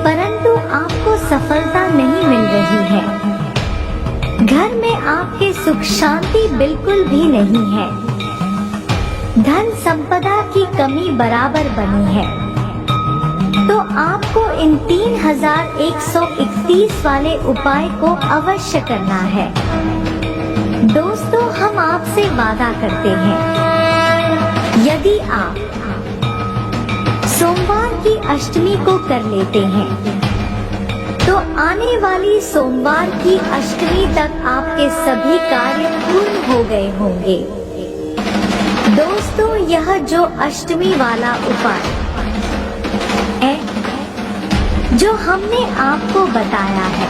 परंतु आपको सफलता नहीं मिल रही है, घर में आपके सुख शांति बिल्कुल भी नहीं है, धन संपदा की कमी बराबर बनी है, तो आपको इन 3131 वाले उपाय को अवश्य करना है। दोस्तों, हम आपसे वादा करते हैं, यदि आप सोमवार की अष्टमी को कर लेते हैं तो आने वाली सोमवार की अष्टमी तक आपके सभी कार्य पूर्ण हो गए होंगे। दोस्तों, यह जो अष्टमी वाला उपाय है जो हमने आपको बताया है,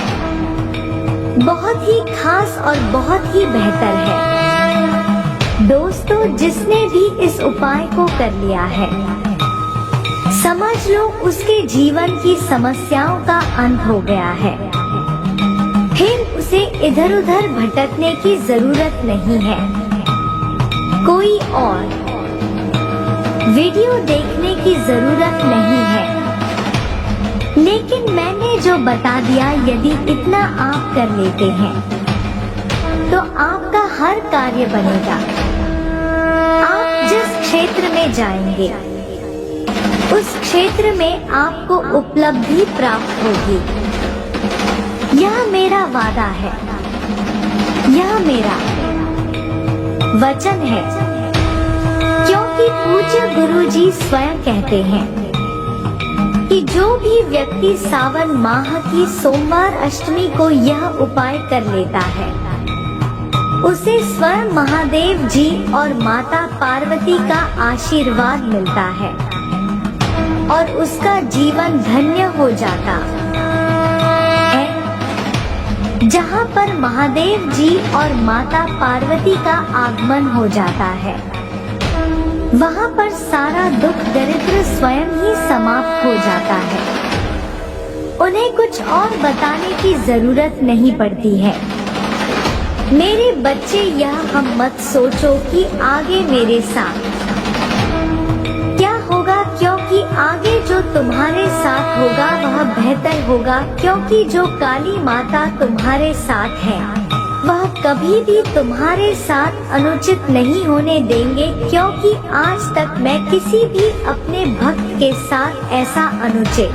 बहुत ही खास और बहुत ही बेहतर है। दोस्तों, जिसने भी इस उपाय को कर लिया है, समझ लो उसके जीवन की समस्याओं का अंत हो गया है। फिर उसे इधर उधर भटकने की जरूरत नहीं है, कोई और वीडियो देखने की जरूरत नहीं है। लेकिन मैंने जो बता दिया, यदि इतना आप कर लेते हैं तो आपका हर कार्य बनेगा। आप जिस क्षेत्र में जाएंगे उस क्षेत्र में आपको उपलब्धि प्राप्त होगी। यह मेरा वादा है, यह मेरा वचन है, क्योंकि पूज्य गुरुजी स्वयं कहते हैं कि जो भी व्यक्ति सावन माह की सोमवार अष्टमी को यह उपाय कर लेता है, उसे स्वयं महादेव जी और माता पार्वती का आशीर्वाद मिलता है और उसका जीवन धन्य हो जाता है। जहाँ पर महादेव जी और माता पार्वती का आगमन हो जाता है, वहाँ पर सारा दुख दरिद्र स्वयं ही समाप्त हो जाता है। उन्हें कुछ और बताने की जरूरत नहीं पड़ती है। मेरे बच्चे, यह हम मत सोचो कि आगे मेरे साथ जो तुम्हारे साथ होगा वह बेहतर होगा, क्योंकि जो काली माता तुम्हारे साथ है वह कभी भी तुम्हारे साथ अनुचित नहीं होने देंगे, क्योंकि आज तक मैं किसी भी अपने भक्त के साथ ऐसा अनुचित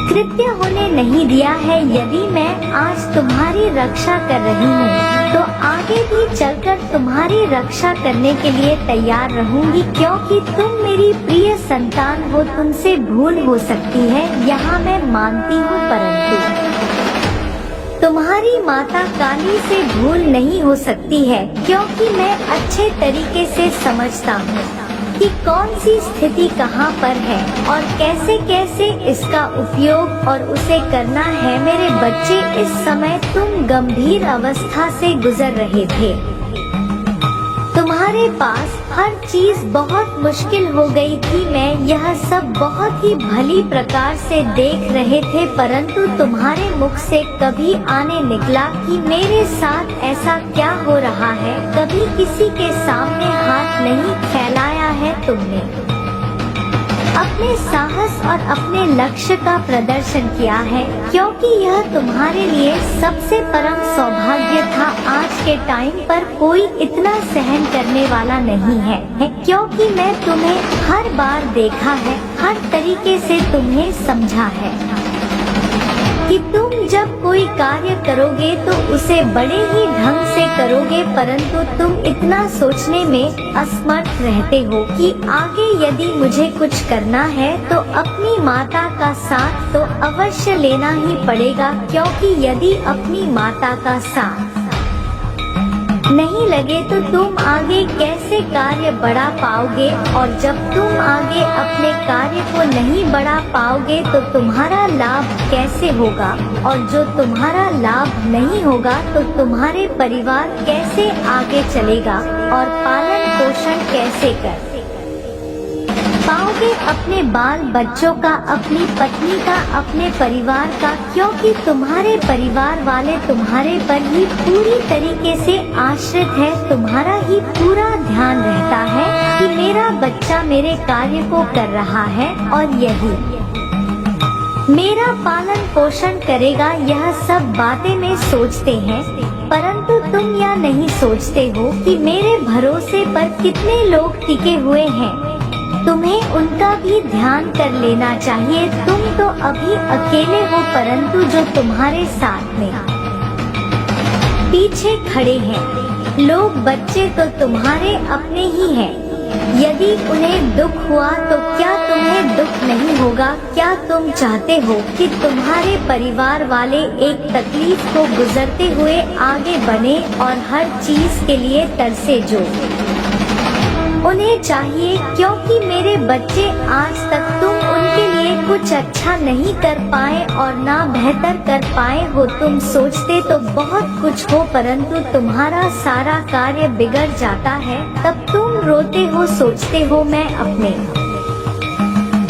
कृत्य होने नहीं दिया है। यदि मैं आज तुम्हारी रक्षा कर रही हूँ तो आगे भी चलकर तुम्हारी रक्षा करने के लिए तैयार रहूंगी, क्योंकि तुम मेरी प्रिय संतान हो। तुमसे भूल हो सकती है, यहाँ मैं मानती हूँ, परंतु तुम्हारी माता काली से भूल नहीं हो सकती है, क्योंकि मैं अच्छे तरीके से समझता हूँ कि कौन सी स्थिति कहाँ पर है और कैसे कैसे इसका उपयोग और उसे करना है। मेरे बच्चे, इस समय तुम गंभीर अवस्था से गुजर रहे थे। तुम्हारे पास हर चीज बहुत मुश्किल हो गई थी। मैं यह सब बहुत ही भली प्रकार से देख रहे थे, परंतु तुम्हारे मुख से कभी आने निकला कि मेरे साथ ऐसा क्या हो रहा है। कभी किसी के सामने हाथ नहीं फैलाया है तुमने। अपने साहस और अपने लक्ष्य का प्रदर्शन किया है, क्योंकि यह तुम्हारे लिए सबसे परम सौभाग्य था। आज के टाइम पर कोई इतना सहन करने वाला नहीं है, क्योंकि मैं तुम्हें हर बार देखा है, हर तरीके से तुम्हें समझा है कि तुम जब कोई कार्य करोगे तो उसे बड़े ही ढंग से करोगे, परंतु तुम इतना सोचने में असमर्थ रहते हो कि आगे यदि मुझे कुछ करना है तो अपनी माता का साथ तो अवश्य लेना ही पड़ेगा, क्योंकि यदि अपनी माता का साथ नहीं लगे तो तुम आगे कैसे कार्य बढ़ा पाओगे, और जब तुम आगे अपने कार्य को नहीं बढ़ा पाओगे तो तुम्हारा लाभ कैसे होगा, और जो तुम्हारा लाभ नहीं होगा तो तुम्हारे परिवार कैसे आगे चलेगा और पालन पोषण कैसे कर पाओगे अपने बाल बच्चों का, अपनी पत्नी का, अपने परिवार का, क्योंकि तुम्हारे परिवार वाले तुम्हारे पर ही पूरी तरीके से आश्रित है। तुम्हारा ही पूरा ध्यान रहता है कि मेरा बच्चा मेरे कार्य को कर रहा है और यही मेरा पालन पोषण करेगा। यह सब बातें में सोचते हैं, परंतु तुम यह नहीं सोचते हो कि मेरे भरोसे पर कितने लोग टिके हुए हैं। तुम्हें उनका भी ध्यान कर लेना चाहिए। तुम तो अभी अकेले हो, परंतु जो तुम्हारे साथ में पीछे खड़े हैं लोग, बच्चे तो तुम्हारे अपने ही हैं। यदि उन्हें दुख हुआ तो क्या तुम्हें दुख नहीं होगा? क्या तुम चाहते हो कि तुम्हारे परिवार वाले एक तकलीफ को गुजरते हुए आगे बढ़े और हर चीज के लिए तरसे? जो उन्हें चाहिए, क्योंकि मेरे बच्चे आज तक तुम उनके लिए कुछ अच्छा नहीं कर पाए और ना बेहतर कर पाए हो। तुम सोचते तो बहुत कुछ हो, परंतु तुम्हारा सारा कार्य बिगड़ जाता है। तब तुम रोते हो, सोचते हो मैं अपने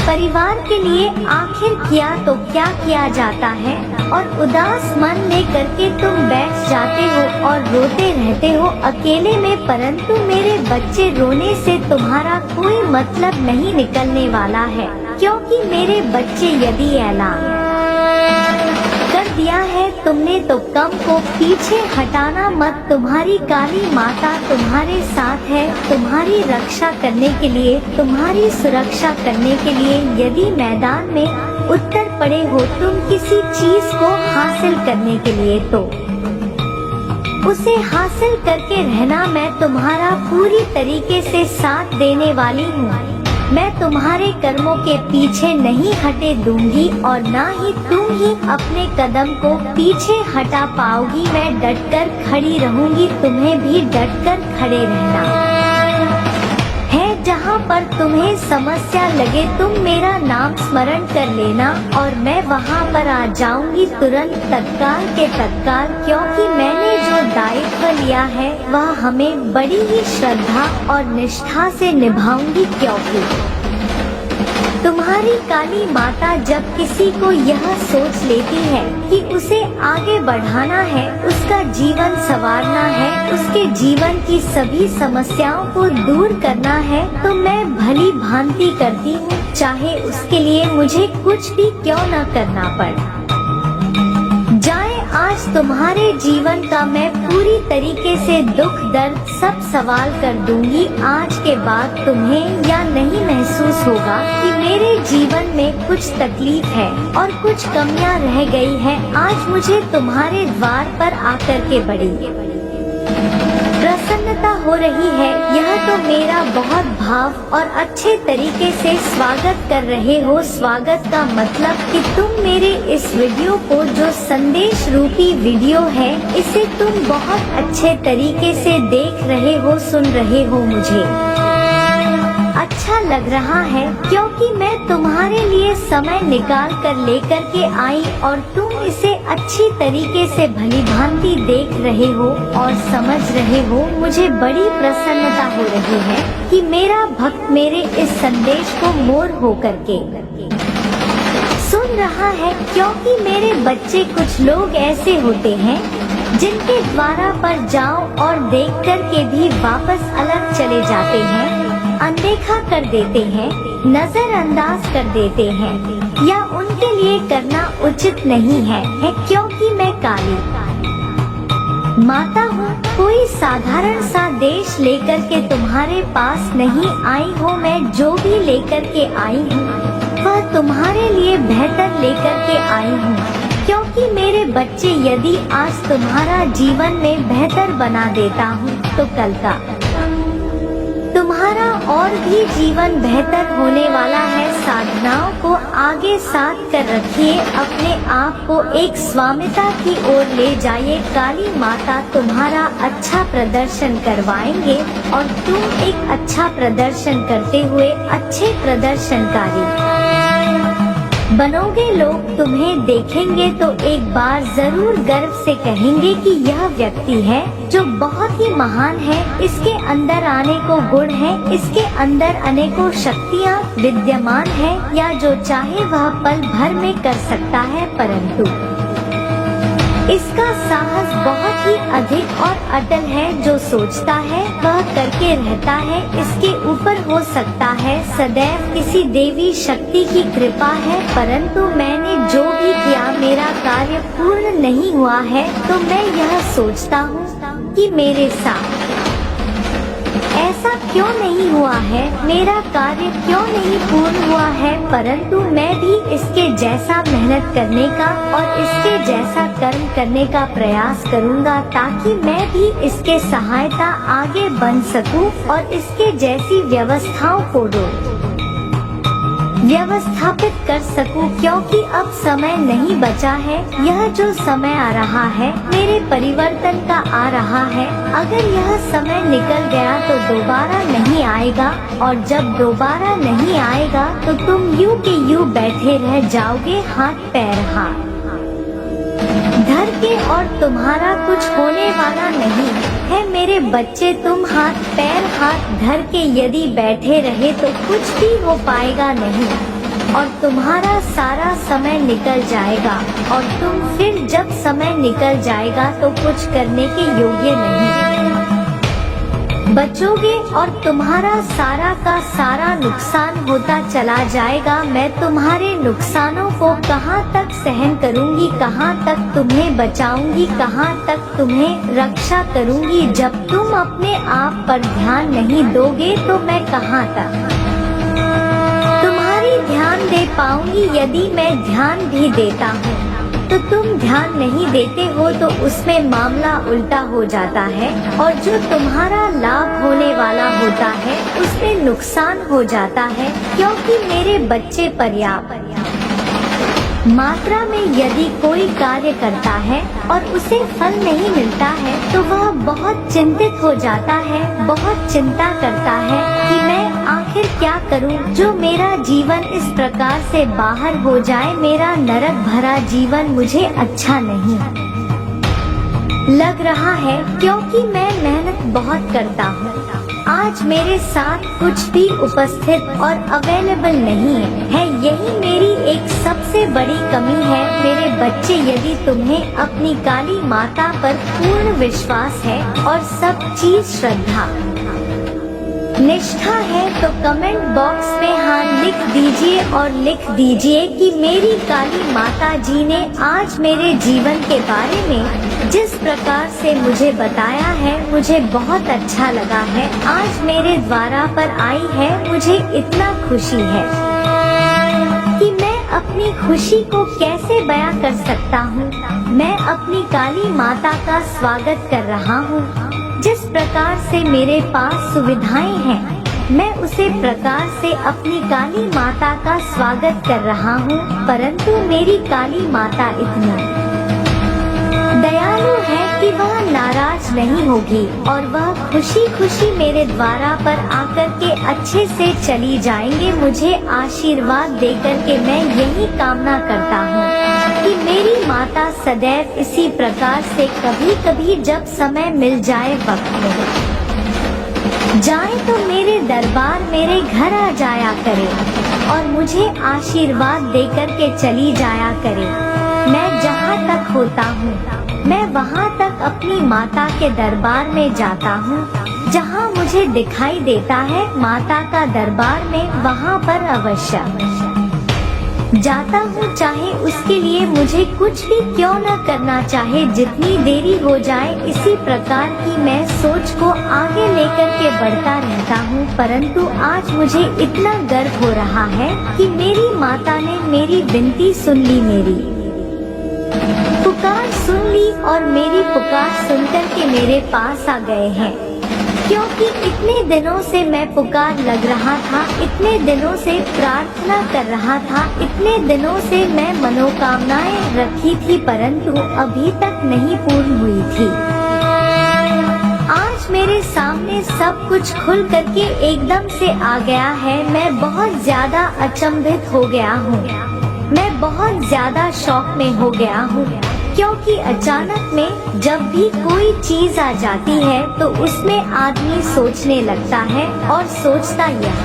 परिवार के लिए आखिर किया तो क्या किया जाता है, और उदास मन लेकर के तुम बैठ जाते हो और रोते रहते हो अकेले में। परंतु मेरे बच्चे, रोने से तुम्हारा कोई मतलब नहीं निकलने वाला है, क्योंकि मेरे बच्चे यदि ऐलान कर दिया है तुमने तो कम को पीछे हटाना मत। तुम्हारी काली माता तुम्हारे साथ है, तुम्हारी रक्षा करने के लिए, तुम्हारी सुरक्षा करने के लिए। यदि मैदान में उतर पड़े हो तुम किसी चीज को हासिल करने के लिए, तो उसे हासिल करके रहना। मैं तुम्हारा पूरी तरीके से साथ देने वाली हूँ। मैं तुम्हारे कर्मों के पीछे नहीं हटे दूंगी और ना ही तुम ही अपने कदम को पीछे हटा पाओगी। मैं डटकर खड़ी रहूंगी, तुम्हें भी डटकर खड़े रहना है। जहाँ पर तुम्हें समस्या लगे तुम मेरा नाम स्मरण कर लेना और मैं वहाँ पर आ जाऊंगी तुरंत, तत्काल के तत्काल, क्योंकि मैंने जो दायित्व लिया है वह हमें बड़ी ही श्रद्धा और निष्ठा से निभाऊंगी। क्योंकि तुम्हारी काली माता जब किसी को यह सोच लेती है कि उसे आगे बढ़ाना है, उसका जीवन संवारना है, उसके जीवन की सभी समस्याओं को दूर करना है, तो मैं भली भांति करती हूँ, चाहे उसके लिए मुझे कुछ भी क्यों न करना पड़े। जाए आज तुम्हारे जीवन का मैं पूरी तरीके से दुख दर्द सब सवाल कर दूंगी। आज के बाद तुम्हें या नहीं महसूस होगा कि मेरे जीवन में कुछ तकलीफ है और कुछ कमियां रह गई है। आज मुझे तुम्हारे द्वार पर आकर के बड़ी प्रसन्नता हो रही है। यह तो मेरा बहुत भाव और अच्छे तरीके से स्वागत कर रहे हो। स्वागत का मतलब कि तुम मेरे इस वीडियो को, जो संदेश रूपी वीडियो है, इसे तुम बहुत अच्छे तरीके से देख रहे हो, सुन रहे हो। मुझे अच्छा लग रहा है क्योंकि मैं तुम्हारे लिए समय निकाल कर लेकर के आई और तुम इसे अच्छी तरीके से भली भांति देख रहे हो और समझ रहे हो। मुझे बड़ी प्रसन्नता हो रही है कि मेरा भक्त मेरे इस संदेश को मोर होकर के सुन रहा है, क्योंकि मेरे बच्चे कुछ लोग ऐसे होते हैं जिनके द्वारा पर जाओ और देख कर के भी वापस अलग चले जाते हैं, अनदेखा कर देते हैं, नजरअंदाज कर देते हैं, या उनके लिए करना उचित नहीं है क्योंकि मैं काली माता हूँ। कोई साधारण सा देश लेकर के तुम्हारे पास नहीं आई हूँ। मैं जो भी लेकर के आई हूँ वह तुम्हारे लिए बेहतर लेकर के आई हूँ, क्योंकि मेरे बच्चे, यदि आज तुम्हारा जीवन में बेहतर बना देता हूँ तो कल का तुम्हारा और भी जीवन बेहतर होने वाला है। साधनाओं को आगे साथ कर रखिए, अपने आप को एक स्वामिता की ओर ले जाइए। काली माता तुम्हारा अच्छा प्रदर्शन करवाएंगे और तुम एक अच्छा प्रदर्शन करते हुए अच्छे प्रदर्शनकारी बनोगे। लोग तुम्हें देखेंगे तो एक बार जरूर गर्व से कहेंगे कि यह व्यक्ति है जो बहुत ही महान है, इसके अंदर आने को गुण है, इसके अंदर अनेकों शक्तियाँ विद्यमान है, या जो चाहे वह पल भर में कर सकता है, परंतु इसका साहस बहुत ही अधिक और अटल है। जो सोचता है वह करके रहता है। इसके ऊपर हो सकता है सदैव किसी देवी शक्ति की कृपा है, परंतु मैंने जो भी किया मेरा कार्य पूर्ण नहीं हुआ है, तो मैं यह सोचता हूँ कि मेरे साथ ऐसा क्यों नहीं हुआ है, मेरा कार्य क्यों नहीं पूर्ण हुआ है, परंतु मैं भी इसके जैसा मेहनत करने का और इसके जैसा कर्म करने का प्रयास करूंगा, ताकि मैं भी इसके सहायता आगे बन सकूं और इसके जैसी व्यवस्थाओं को व्यवस्थापित कर सकूं, क्योंकि अब समय नहीं बचा है। यह जो समय आ रहा है मेरे परिवर्तन का आ रहा है। अगर यह समय निकल गया तो दोबारा नहीं आएगा, और जब दोबारा नहीं आएगा तो तुम यूं के यूं बैठे रह जाओगे, हाथ पैर हाथ धर के, और तुम्हारा कुछ होने वाला नहीं है। मेरे बच्चे, तुम हाथ पैर हाथ धर के यदि बैठे रहे तो कुछ भी हो पाएगा नहीं, और तुम्हारा सारा समय निकल जाएगा, और तुम फिर जब समय निकल जाएगा तो कुछ करने के योग्य नहीं बचोगे, और तुम्हारा सारा का सारा नुकसान होता चला जाएगा। मैं तुम्हारे नुकसानों को कहाँ तक सहन करूँगी, कहाँ तक तुम्हें बचाऊंगी, कहाँ तक तुम्हें रक्षा करूँगी। जब तुम अपने आप पर ध्यान नहीं दोगे तो मैं कहाँ तक तुम्हारी ध्यान दे पाऊंगी। यदि मैं ध्यान भी देता हूँ तो तुम ध्यान नहीं देते हो, तो उसमें मामला उल्टा हो जाता है, और जो तुम्हारा लाभ होने वाला होता है उसमें नुकसान हो जाता है। क्योंकि मेरे बच्चे पर्याप्त मात्रा में यदि कोई कार्य करता है और उसे फल नहीं मिलता है तो वह बहुत चिंतित हो जाता है, बहुत चिंता करता है कि मैं आखिर क्या करूं, जो मेरा जीवन इस प्रकार से बाहर हो जाए, मेरा नरक भरा जीवन मुझे अच्छा नहीं लग रहा है, क्योंकि मैं मेहनत बहुत करता हूँ। आज मेरे साथ कुछ भी उपस्थित और अवेलेबल नहीं है। यही मेरी एक सबसे बड़ी कमी है मेरे बच्चे। यदि तुम्हें अपनी काली माता पर पूर्ण विश्वास है और सब चीज श्रद्धा निष्ठा है तो कमेंट बॉक्स में हाँ लिख दीजिए और लिख दीजिए कि मेरी काली माता जी ने आज मेरे जीवन के बारे में जिस प्रकार से मुझे बताया है मुझे बहुत अच्छा लगा है। आज मेरे द्वारा पर आई है, मुझे इतना खुशी है कि मैं अपनी खुशी को कैसे बयां कर सकता हूँ। मैं अपनी काली माता का स्वागत कर रहा हूँ। जिस प्रकार से मेरे पास सुविधाएं हैं मैं उसे प्रकार से अपनी काली माता का स्वागत कर रहा हूँ। परंतु मेरी काली माता इतनी दयालु है कि वह नाराज नहीं होगी और वह खुशी खुशी मेरे द्वारा पर आकर के अच्छे से चली जाएंगे। मुझे आशीर्वाद देकर के मैं यही कामना करता हूँ कि मेरी माता सदैव इसी प्रकार से कभी कभी जब समय मिल जाए वक्त में जाए तो मेरे दरबार मेरे घर आ जाया करे और मुझे आशीर्वाद देकर के चली जाया करे। मैं जहाँ तक होता हूँ मैं वहाँ तक अपनी माता के दरबार में जाता हूँ। जहाँ मुझे दिखाई देता है माता का दरबार में वहाँ पर अवश्य जाता हूँ, चाहे उसके लिए मुझे कुछ भी क्यों न करना, चाहे जितनी देरी हो जाए। इसी प्रकार की मैं सोच को आगे लेकर के बढ़ता रहता हूँ। परंतु आज मुझे इतना गर्व हो रहा है कि मेरी माता ने मेरी विनती सुन ली, मेरी पुकार सुन ली और मेरी पुकार सुनकर के मेरे पास आ गए हैं। क्योंकि इतने दिनों से मैं पुकार लग रहा था, इतने दिनों से प्रार्थना कर रहा था, इतने दिनों से मैं मनोकामनाएं रखी थी परंतु अभी तक नहीं पूर्ण हुई थी। आज मेरे सामने सब कुछ खुल करके एकदम से आ गया है। मैं बहुत ज्यादा अचंभित हो गया हूँ, मैं बहुत ज्यादा शौक में हो गया हूँ। क्योंकि अचानक में जब भी कोई चीज आ जाती है तो उसमें आदमी सोचने लगता है और सोचता यह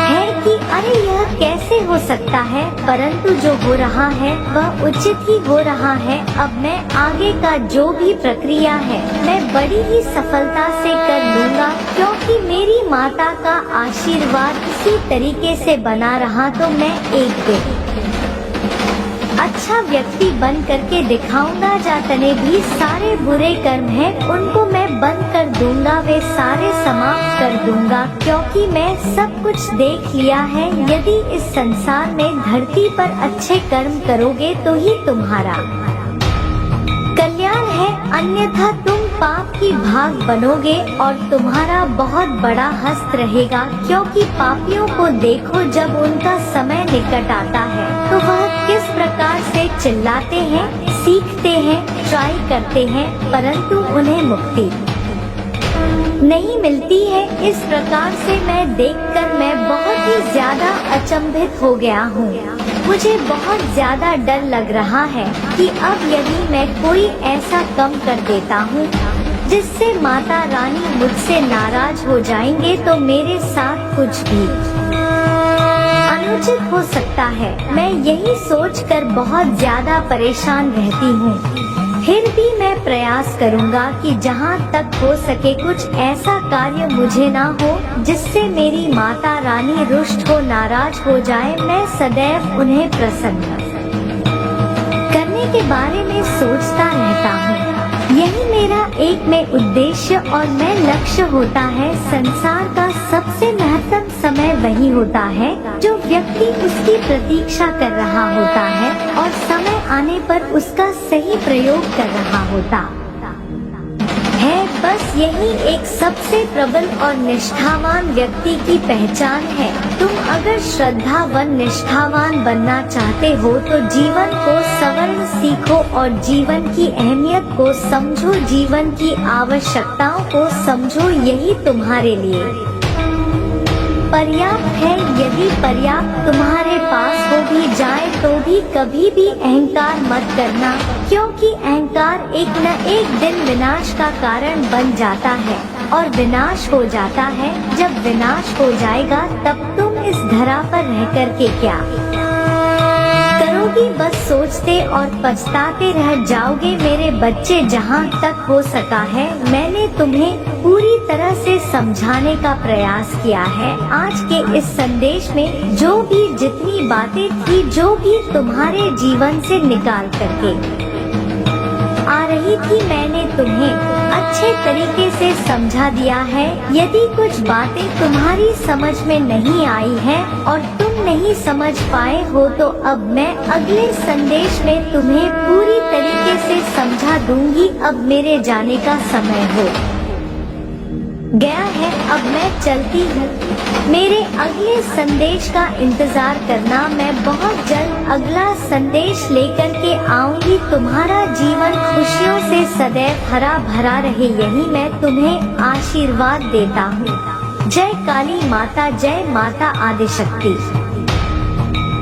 है कि अरे यह कैसे हो सकता है, परंतु जो हो रहा है वह उचित ही हो रहा है। अब मैं आगे का जो भी प्रक्रिया है मैं बड़ी ही सफलता से कर लूँगा, क्योंकि मेरी माता का आशीर्वाद इसी तरीके से बना रहा तो मैं एक दिन अच्छा व्यक्ति बन करके दिखाऊंगा। जातने भी सारे बुरे कर्म हैं उनको मैं बंद कर दूंगा, वे सारे समाप्त कर दूंगा, क्योंकि मैं सब कुछ देख लिया है। यदि इस संसार में धरती पर अच्छे कर्म करोगे तो ही तुम्हारा कल्याण है, अन्यथा तुम पाप की भाग बनोगे और तुम्हारा बहुत बड़ा हस्त रहेगा। क्योंकि पापियों को देखो जब उनका समय निकट आता है तो वह किस प्रकार से चिल्लाते हैं, सीखते हैं, ट्राई करते हैं, परंतु उन्हें मुक्ति नहीं मिलती है। इस प्रकार से मैं देखकर मैं बहुत ही ज्यादा अचंभित हो गया हूँ। मुझे बहुत ज्यादा डर लग रहा है कि अब यदि मैं कोई ऐसा कम कर देता हूँ जिससे माता रानी मुझसे नाराज हो जाएंगे तो मेरे साथ कुछ भी अनुचित हो सकता है। मैं यही सोचकर बहुत ज्यादा परेशान रहती हूँ। फिर भी मैं प्रयास करूँगा कि जहाँ तक हो सके कुछ ऐसा कार्य मुझे ना हो जिससे मेरी माता रानी रुष्ट हो, नाराज हो जाए। मैं सदैव उन्हें प्रसन्न करने के बारे में सोचता रहता हूँ। यही मेरा एक में उद्देश्य और मैं लक्ष्य होता है। संसार का सबसे महत्वपूर्ण समय वही होता है जो व्यक्ति उसकी प्रतीक्षा कर रहा होता है और समय आने पर उसका सही प्रयोग कर रहा होता है। बस यही एक सबसे प्रबल और निष्ठावान व्यक्ति की पहचान है। तुम अगर श्रद्धावान निष्ठावान बनना चाहते हो तो जीवन को संवरना सीखो और जीवन की अहमियत को समझो, जीवन की आवश्यकताओं को समझो। यही तुम्हारे लिए पर्याप्त है। यदि पर्याप्त तुम्हारे पास हो भी जाए तो भी कभी भी अहंकार मत करना, क्योंकि अहंकार एक न एक दिन विनाश का कारण बन जाता है। और विनाश हो जाता है। जब विनाश हो जाएगा तब तुम इस धरा पर रह कर के क्या करोगी? बस सोचते और पछताते रह जाओगे। मेरे बच्चे, जहाँ तक हो सका है मैंने तुम्हें पूरी तरह से समझाने का प्रयास किया है। आज के इस संदेश में जो भी जितनी बातें थी, जो भी तुम्हारे जीवन से निकाल करके आ रही थी, मैंने तुम्हें अच्छे तरीके से समझा दिया है। यदि कुछ बातें तुम्हारी समझ में नहीं आई है और तुम नहीं समझ पाए हो तो अब मैं अगले संदेश में तुम्हें पूरी तरीके से समझा दूंगी। अब मेरे जाने का समय हो गया है, अब मैं चलती हूँ। मेरे अगले संदेश का इंतजार करना। मैं बहुत जल्द अगला संदेश लेकर के आऊंगी। तुम्हारा जीवन खुशियों से सदैव हरा भरा रहे, यही मैं तुम्हें आशीर्वाद देता हूँ। जय काली माता, जय माता आदिशक्ति,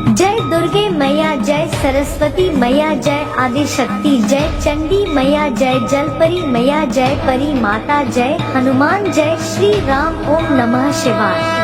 जय दुर्गे मैया, जय सरस्वती मैया, जय आदिशक्ति, जय चंडी मैया, जय जलपरी मैया, जय परी माता, जय हनुमान, जय श्री राम। ओम नमः शिवाय।